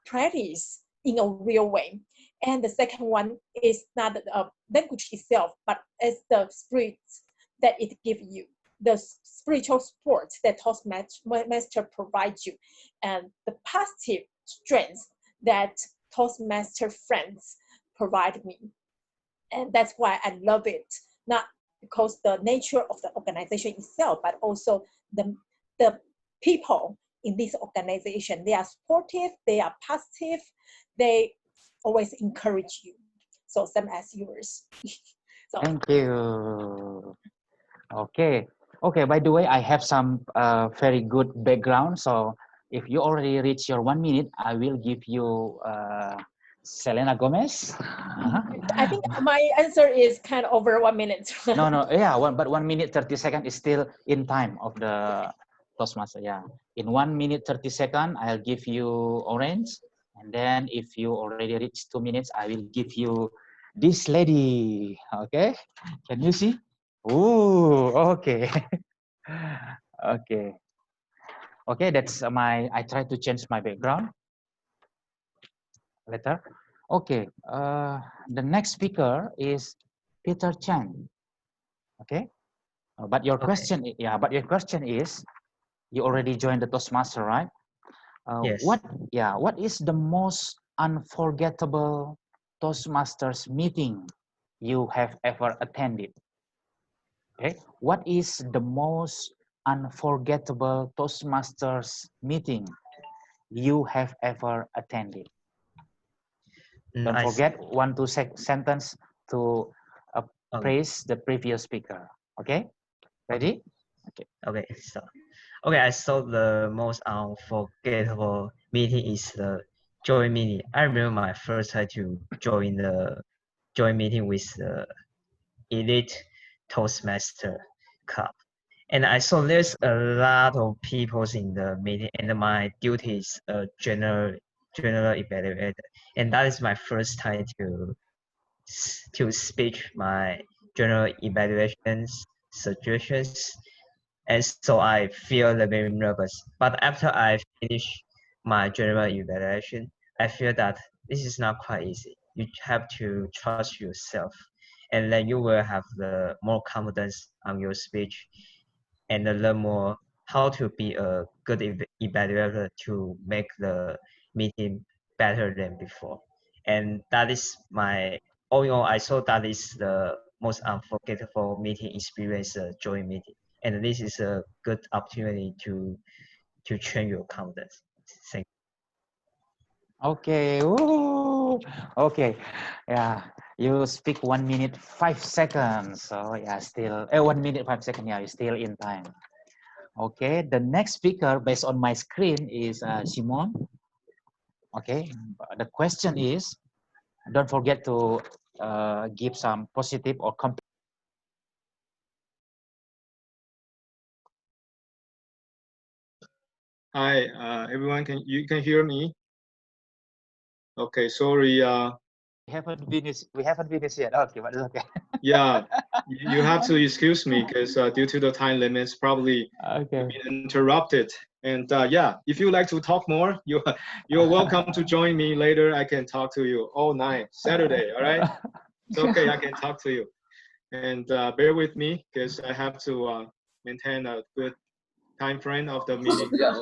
K: practice in a real way. And the second one is not the language itself, but as the spirit that it gives you, the spiritual support that Toastmaster provides you, and the positive strength that Toastmaster friends provide me. And that's why I love it, not because the nature of the organization itself, but also the people in this organization. They are supportive, they are positive, they always encourage you. So same as yours. So,
I: thank you. Okay. Okay, by the way, I have some very good background. So if you already reach your 1 minute, I will give you Selena Gomez.
K: I think my answer is kind of over 1 minute.
I: No, yeah, but 1 minute 30 seconds is still in time of the Toastmaster. Yeah, in 1 minute 30 seconds, I'll give you orange, and then if you already reach 2 minutes, I will give you this lady. Okay, can you see? Ooh, okay, okay, okay. That's I try to change my background later. Okay, the next speaker is Peter Chang. Okay. But your question, yeah. But your question is, you already joined the Toastmaster, right?
L: Yes.
I: What is the most unforgettable Toastmasters meeting you have ever attended? Okay. What is the most unforgettable Toastmasters meeting you have ever attended? Don't forget 1-2 sentence to praise the previous speaker. Okay. Ready?
L: Okay. So, I saw the most unforgettable meeting is the joint meeting. I remember my first time to join the joint meeting with the Elite Toastmaster Club, And I saw there's a lot of people in the meeting, and my duty is a general evaluator, and that is my first time to speak my general evaluations suggestions, and so I feel a bit nervous. But after I finish my general evaluation, I feel that this is not quite easy. You have to trust yourself, and then you will have the more confidence on your speech, and learn more how to be a good evaluator to make the meeting better than before. And that is my, all in all, I saw that is the most unforgettable meeting experience, joint meeting. And this is a good opportunity to train your confidence. Thank you.
I: Okay. Ooh. Okay. Yeah. You speak 1 minute 5 seconds. So yeah, still 1 minute 5 seconds. Yeah, you're still in time. Okay. The next speaker based on my screen is Simon. Okay. The question is, don't forget to give some positive or
A: Hi, everyone. You can hear me? Okay, sorry.
I: We haven't finished yet. Okay, but it's okay.
A: Yeah, you have to excuse me because due to the time limits, probably
I: Okay.
A: been interrupted. And yeah, if you like to talk more, you're welcome to join me later. I can talk to you all night, Saturday. All right, it's okay. I can talk to you. And bear with me because I have to maintain a good time frame of the meeting. Okay.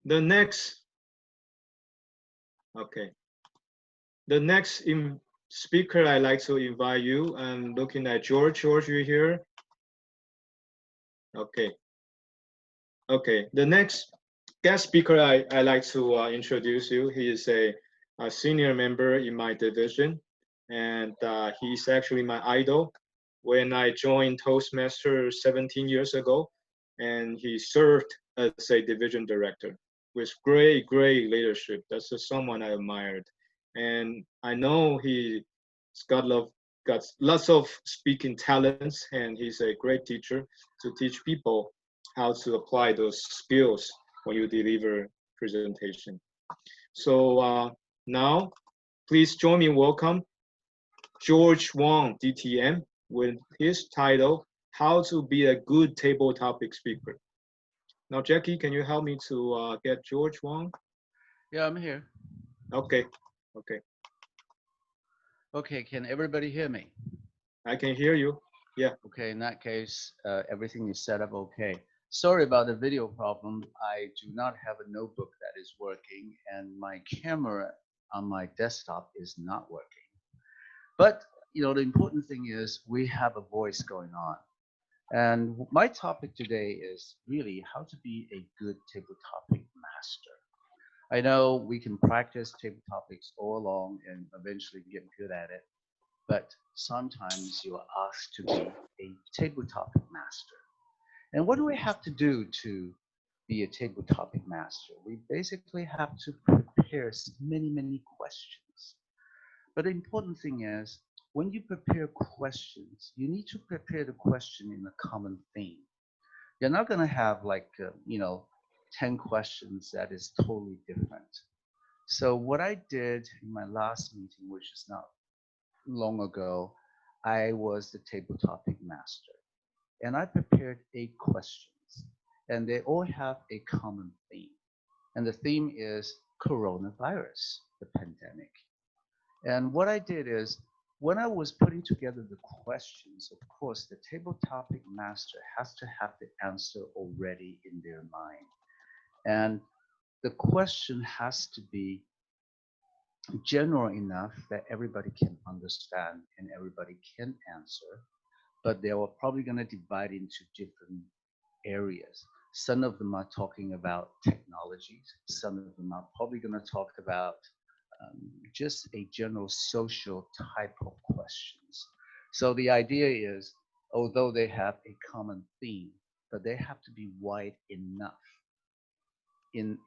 A: The next, okay. The next speaker I'd like to invite you. I'm looking at George. George, you here? Okay. Okay. The next guest speaker I like to introduce you. He is a senior member in my division, and he's actually my idol. When I joined Toastmasters 17 years ago, and he served as a division director with great leadership. That's just someone I admired, and I know he's got lots of speaking talents, and he's a great teacher to teach people how to apply those skills when you deliver presentation. So now, please join me welcome George Wang, DTM, with his title, How to Be a Good Table Topic Speaker. Now, Jackie, can you help me to get George Wang?
M: Yeah, I'm here.
A: Okay, okay.
M: Okay, can everybody hear me?
A: I can hear you. Yeah.
M: Okay, in that case, everything is set up okay. Sorry about the video problem. I do not have a notebook that is working, and my camera on my desktop is not working. But you know, the important thing is we have a voice going on. And my topic today is really how to be a good table topic master. I know we can practice table topics all along and eventually get good at it, but sometimes you are asked to be a table topic master. And what do we have to do to be a table topic master? We basically have to prepare many questions. But the important thing is, when you prepare questions, you need to prepare the question in a common theme. You're not going to have like, 10 questions that is totally different. So what I did in my last meeting, which is not long ago, I was the table topic master. And I prepared 8 questions. And they all have a common theme. And the theme is coronavirus, the pandemic. And what I did is, when I was putting together the questions, of course, the table topic master has to have the answer already in their mind. And the question has to be general enough that everybody can understand and everybody can answer, but they are probably going to divide into different areas. Some of them are talking about technologies. Some of them are probably going to talk about just a general social type of questions. So the idea is, although they have a common theme, but they have to be wide enough in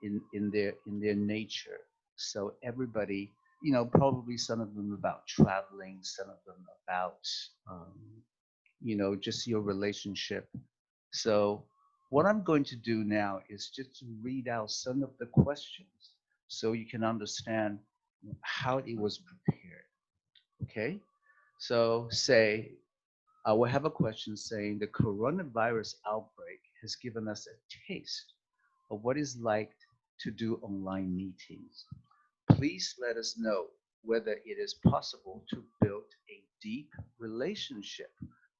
M: their nature, so everybody you know, probably some of them about traveling, some of them about, you know, just your relationship. So what I'm going to do now is just to read out some of the questions so you can understand how it was prepared. Okay? So say, I will have a question saying the coronavirus outbreak has given us a taste of what it's like to do online meetings. Please let us know whether it is possible to build a deep relationship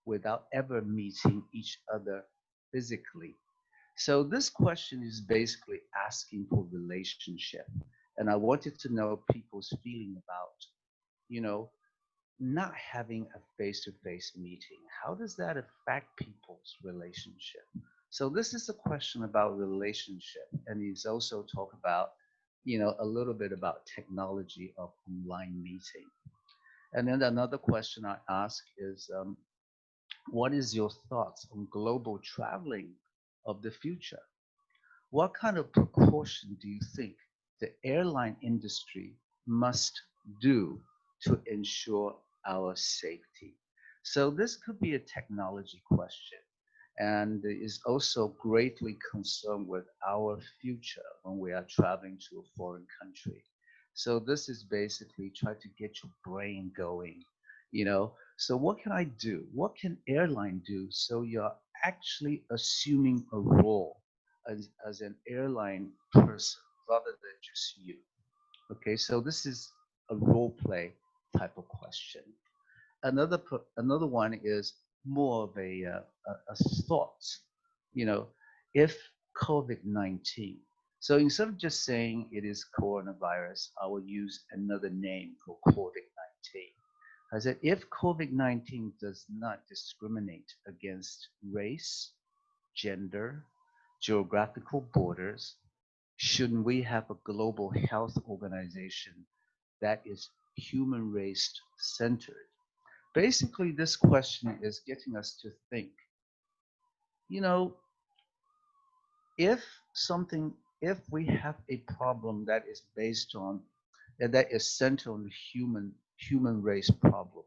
M: without ever meeting each other physically. So this question is basically asking for relationship. And I wanted to know people's feeling about, you know, not having a face-to-face meeting. How does that affect people's relationship? So this is a question about relationship, and he's also talk about, you know, a little bit about technology of online meeting. And then another question I ask is, what is your thoughts on global traveling of the future? What kind of precaution do you think the airline industry must do to ensure our safety? So this could be a technology question and is also greatly concerned with our future when we are traveling to a foreign country. So this is basically try to get your brain going, you know. So what can I do? What can airline do so you're actually assuming a role as an airline person rather than just you? Okay, so this is a role play type of question. Another one is more of a thought. You know, if COVID-19. So instead of just saying it is coronavirus, I will use another name for COVID-19. I said, if COVID-19 does not discriminate against race, gender, geographical borders, shouldn't we have a global health organization that is human race centered? Basically, this question is getting us to think, you know, if something, if we have a problem that is based on, that is centered on the human race problem,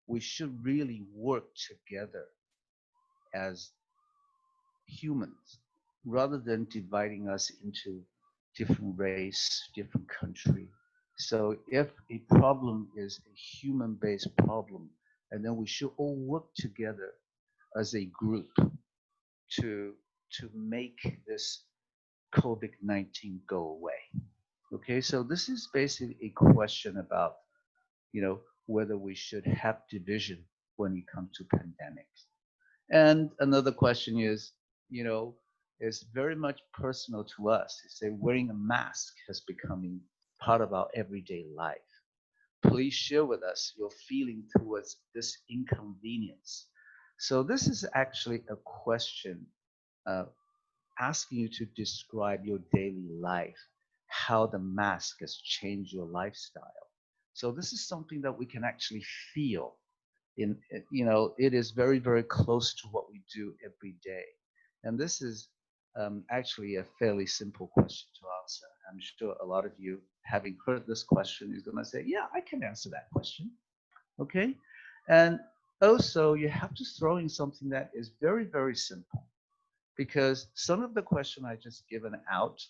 M: we should really work together as humans rather than dividing us into different race, different country. So if a problem is a human-based problem, and then we should all work together as a group to make this COVID-19 go away. Okay, so this is basically a question about, you know, whether we should have division when it comes to pandemics. And another question is, you know, is very much personal to us. It's say wearing a mask has becoming part of our everyday life. Please share with us your feeling towards this inconvenience. So this is actually a question asking you to describe your daily life, how the mask has changed your lifestyle. So this is something that we can actually feel in, you know, it is very, very close to what we do every day. And this is actually a fairly simple question to answer. I'm sure a lot of you, having heard this question, is going to say, yeah, I can answer that question. Okay. And also you have to throw in something that is very, very simple, because some of the question I just given out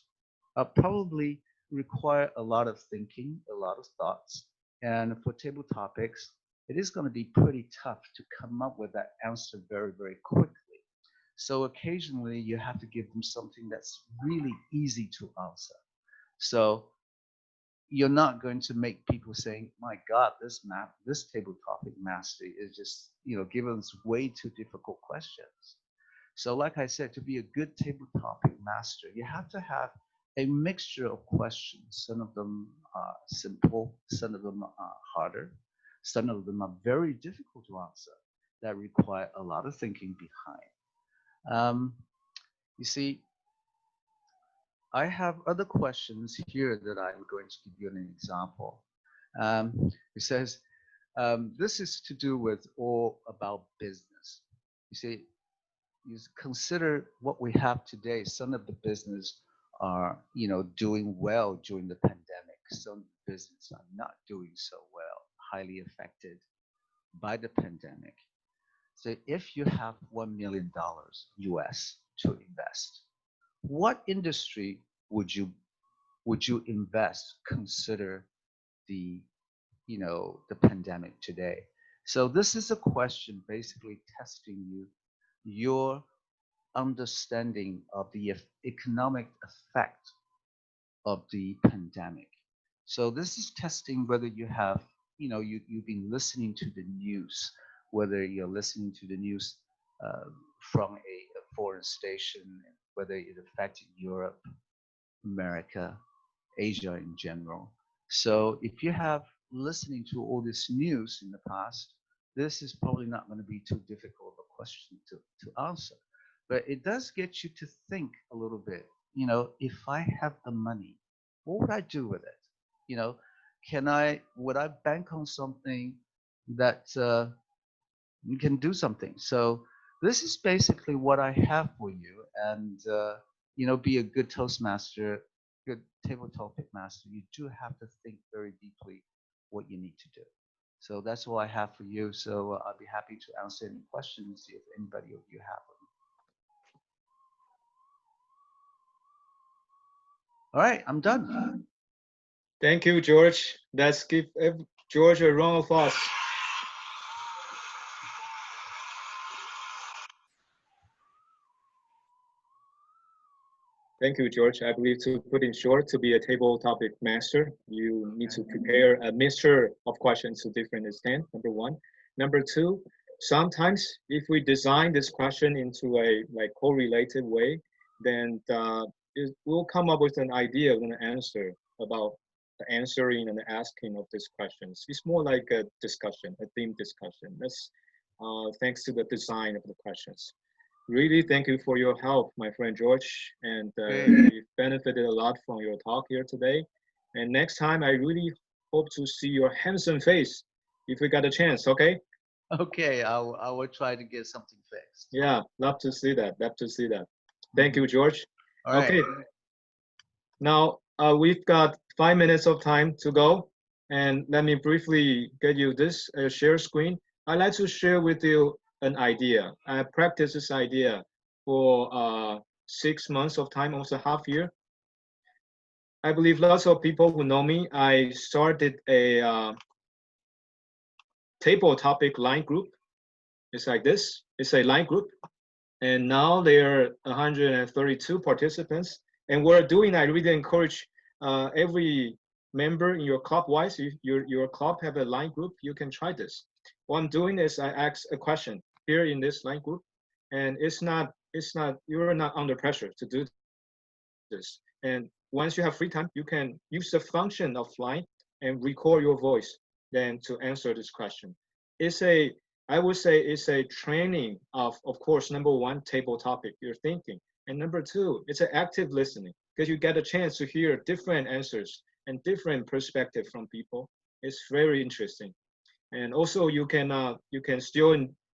M: probably require a lot of thinking, a lot of thoughts. And for table topics, it is going to be pretty tough to come up with that answer very, very quickly. So occasionally you have to give them something that's really easy to answer. So you're not going to make people saying, my God, this table topic mastery is just, you know, giving us way too difficult questions. So like I said, to be a good table topic master, you have to have a mixture of questions. Some of them are simple, some of them are harder, some of them are very difficult to answer that require a lot of thinking behind. You see, I have other questions here that I'm going to give you an example. It says, this is to do with all about business. You see, you consider what we have today. Some of the business are, you know, doing well during the pandemic. Some business are not doing so well, highly affected by the pandemic. So if you have $1 million US to invest, what industry would you invest, consider the the pandemic today? So this is a question basically testing your understanding of the economic effect of the pandemic. So this is testing whether you have, you've been listening to the news, whether you're listening to the news from a foreign station, whether it affected Europe, America, Asia in general. So if you have listening to all this news in the past, this is probably not going to be too difficult a question to answer. But it does get you to think a little bit. If I have the money, what would I do with it? You know, would I bank on something that you can do something? So this is basically what I have for you. And, be a good Toastmaster, good table topic master. You do have to think very deeply what you need to do. So that's all I have for you. So I'll be happy to answer any questions if anybody of you have them. All right, I'm done.
A: Thank you, George. Let's give George a round of applause. Thank you, George. I believe to put in short, to be a table topic master, you need to prepare a mixture of questions to different extent, number one. Number two, sometimes if we design this question into a correlated way, then we'll come up with an idea of an answer about the answering and the asking of these questions. It's more like a discussion, a theme discussion. That's thanks to the design of the questions. Really, thank you for your help, my friend George, and we've benefited a lot from your talk here today. And next time, I really hope to see your handsome face if we got a chance, okay?
M: Okay, I will try to get something fixed.
A: Yeah, love to see that, love to see that. Thank you, George.
M: All right.
A: Okay, now we've got 5 minutes of time to go, and let me briefly get you this share screen. I'd like to share with you an idea. I practiced this idea for 6 months of time, almost a half year. I believe lots of people who know me, I started a table topic line group. It's like this. It's a line group. And now there are 132 participants. And we're doing, I really encourage every member in your club wise, if your club have a line group, you can try this. What I'm doing is I ask a question here in this line group, and you're not under pressure to do this. And once you have free time, you can use the function of line and record your voice then to answer this question. I would say it's a training of course, number one, table topic, you're thinking. And number two, it's an active listening because you get a chance to hear different answers and different perspective from people. It's very interesting. And also you can still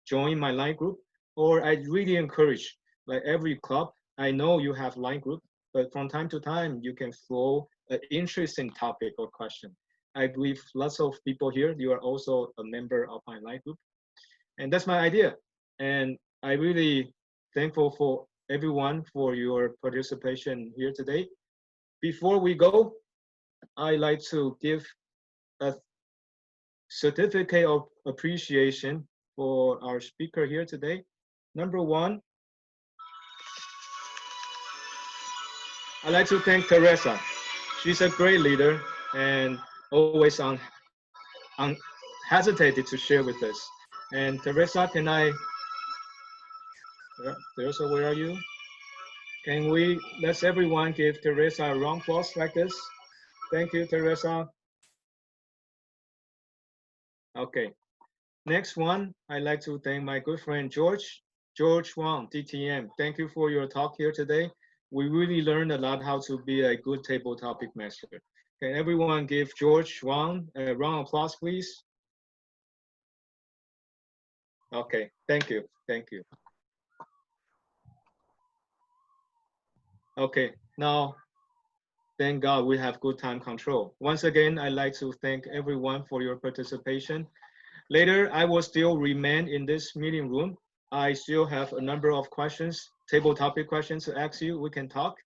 A: join my line group, or I really encourage like every club, I know you have line group, but from time to time you can throw an interesting topic or question. I believe lots of people here, you are also a member of my line group. And that's my idea. And I really thankful for everyone for your participation here today. Before we go, I like to give a certificate of appreciation for our speaker here today. Number one, I'd like to thank Teresa. She's a great leader and always hesitated to share with us. And Teresa, Teresa, where are you? Can let's everyone give Teresa a round of applause like this. Thank you, Teresa. Okay, next one, I'd like to thank my good friend George Wang, DTM. Thank you for your talk here today. We really learned a lot how to be a good table topic master. Can everyone give George Wang a round of applause, please? Okay, thank you, thank you. Okay, now thank God we have good time control. Once again, I'd like to thank everyone for your participation. Later, I will still remain in this meeting room. I still have a number of questions, table topic questions to ask you. We can talk.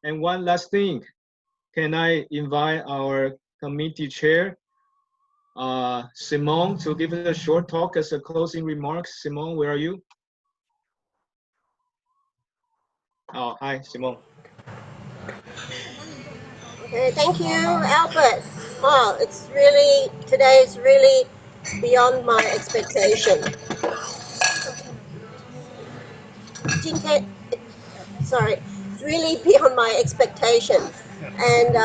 A: And one last thing, can I invite our committee chair, Simone, to give us a short talk as a closing remarks. Simone, where are you? Oh, hi, Simone.
J: Okay, thank you, Albert. Wow, it's really, today is really beyond my expectation. 今天, sorry, it's really beyond my expectation. And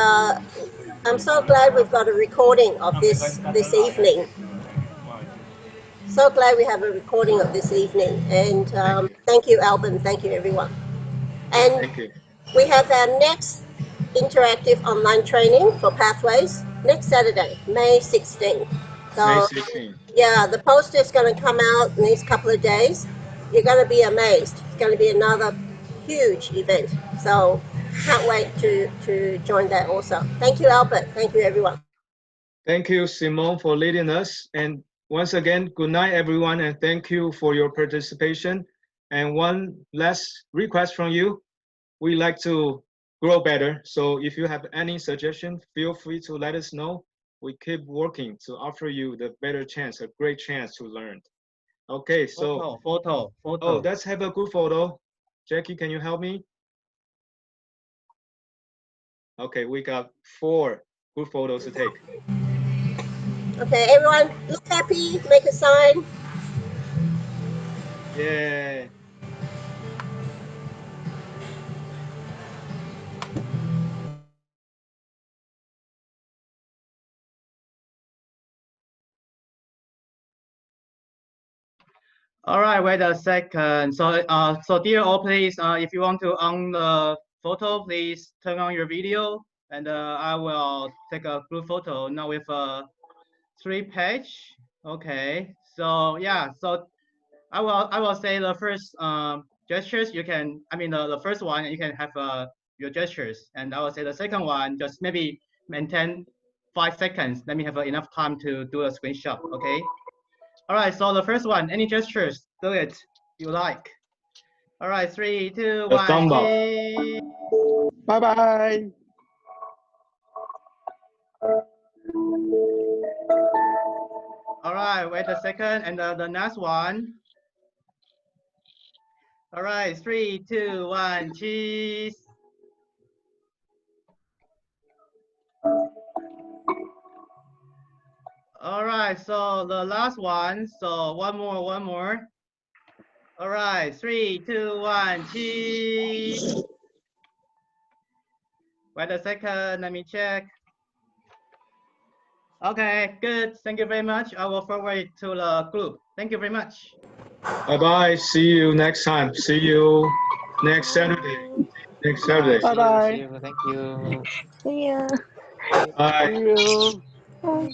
J: I'm so glad we've got a recording of this evening. So glad we have a recording of this evening. And thank you, Albert, and thank you, everyone. And
A: Thank you.
J: we have our next interactive online training for Pathways next Saturday, May 16th. So,
A: May 16th.
J: yeah, the poster is going to come out in these couple of days. You're going to be amazed. It's going to be another huge event. So, can't wait to join that also. Thank you, Albert. Thank you, everyone.
A: Thank you, Simone, for leading us. And once again, good night, everyone, and thank you for your participation. And one last request from you, we like to grow better. So if you have any suggestion, feel free to let us know. We keep working to offer you the better chance, a great chance to learn. Okay, so
H: photo.
A: Oh, let's have a good photo. Jackie, can you help me? Okay, we got 4 good photos to take.
J: Okay, everyone, look happy, make a sign.
A: Yeah.
H: All right, wait a second. So dear all, please, if you want to on the photo, please turn on your video, and I will take a group photo now with a 3-page. Okay. So yeah. So I will say the first gestures. You can. I mean the first one you can have your gestures, and I will say the second one just maybe maintain 5 seconds. Let me have enough time to do a screenshot. Okay. All right, so the first one, any gestures, do it you like. All right, 3, 2, 1, cheese.
N: Bye-bye.
H: All right, wait a second, and the next one. All right, 3, 2, 1, cheese. All right, so the last one, so one more. All right, 3, 2, 1, cheese. Wait a second, let me check. Okay, good. Thank you very much. I will forward it to the group. Thank you very much.
A: Bye-bye. See you next time. See you next Saturday. Next Saturday.
I: Bye.
N: Bye-bye.
I: See you. Thank you.
K: See ya.
A: Bye.
N: See you.
K: Bye.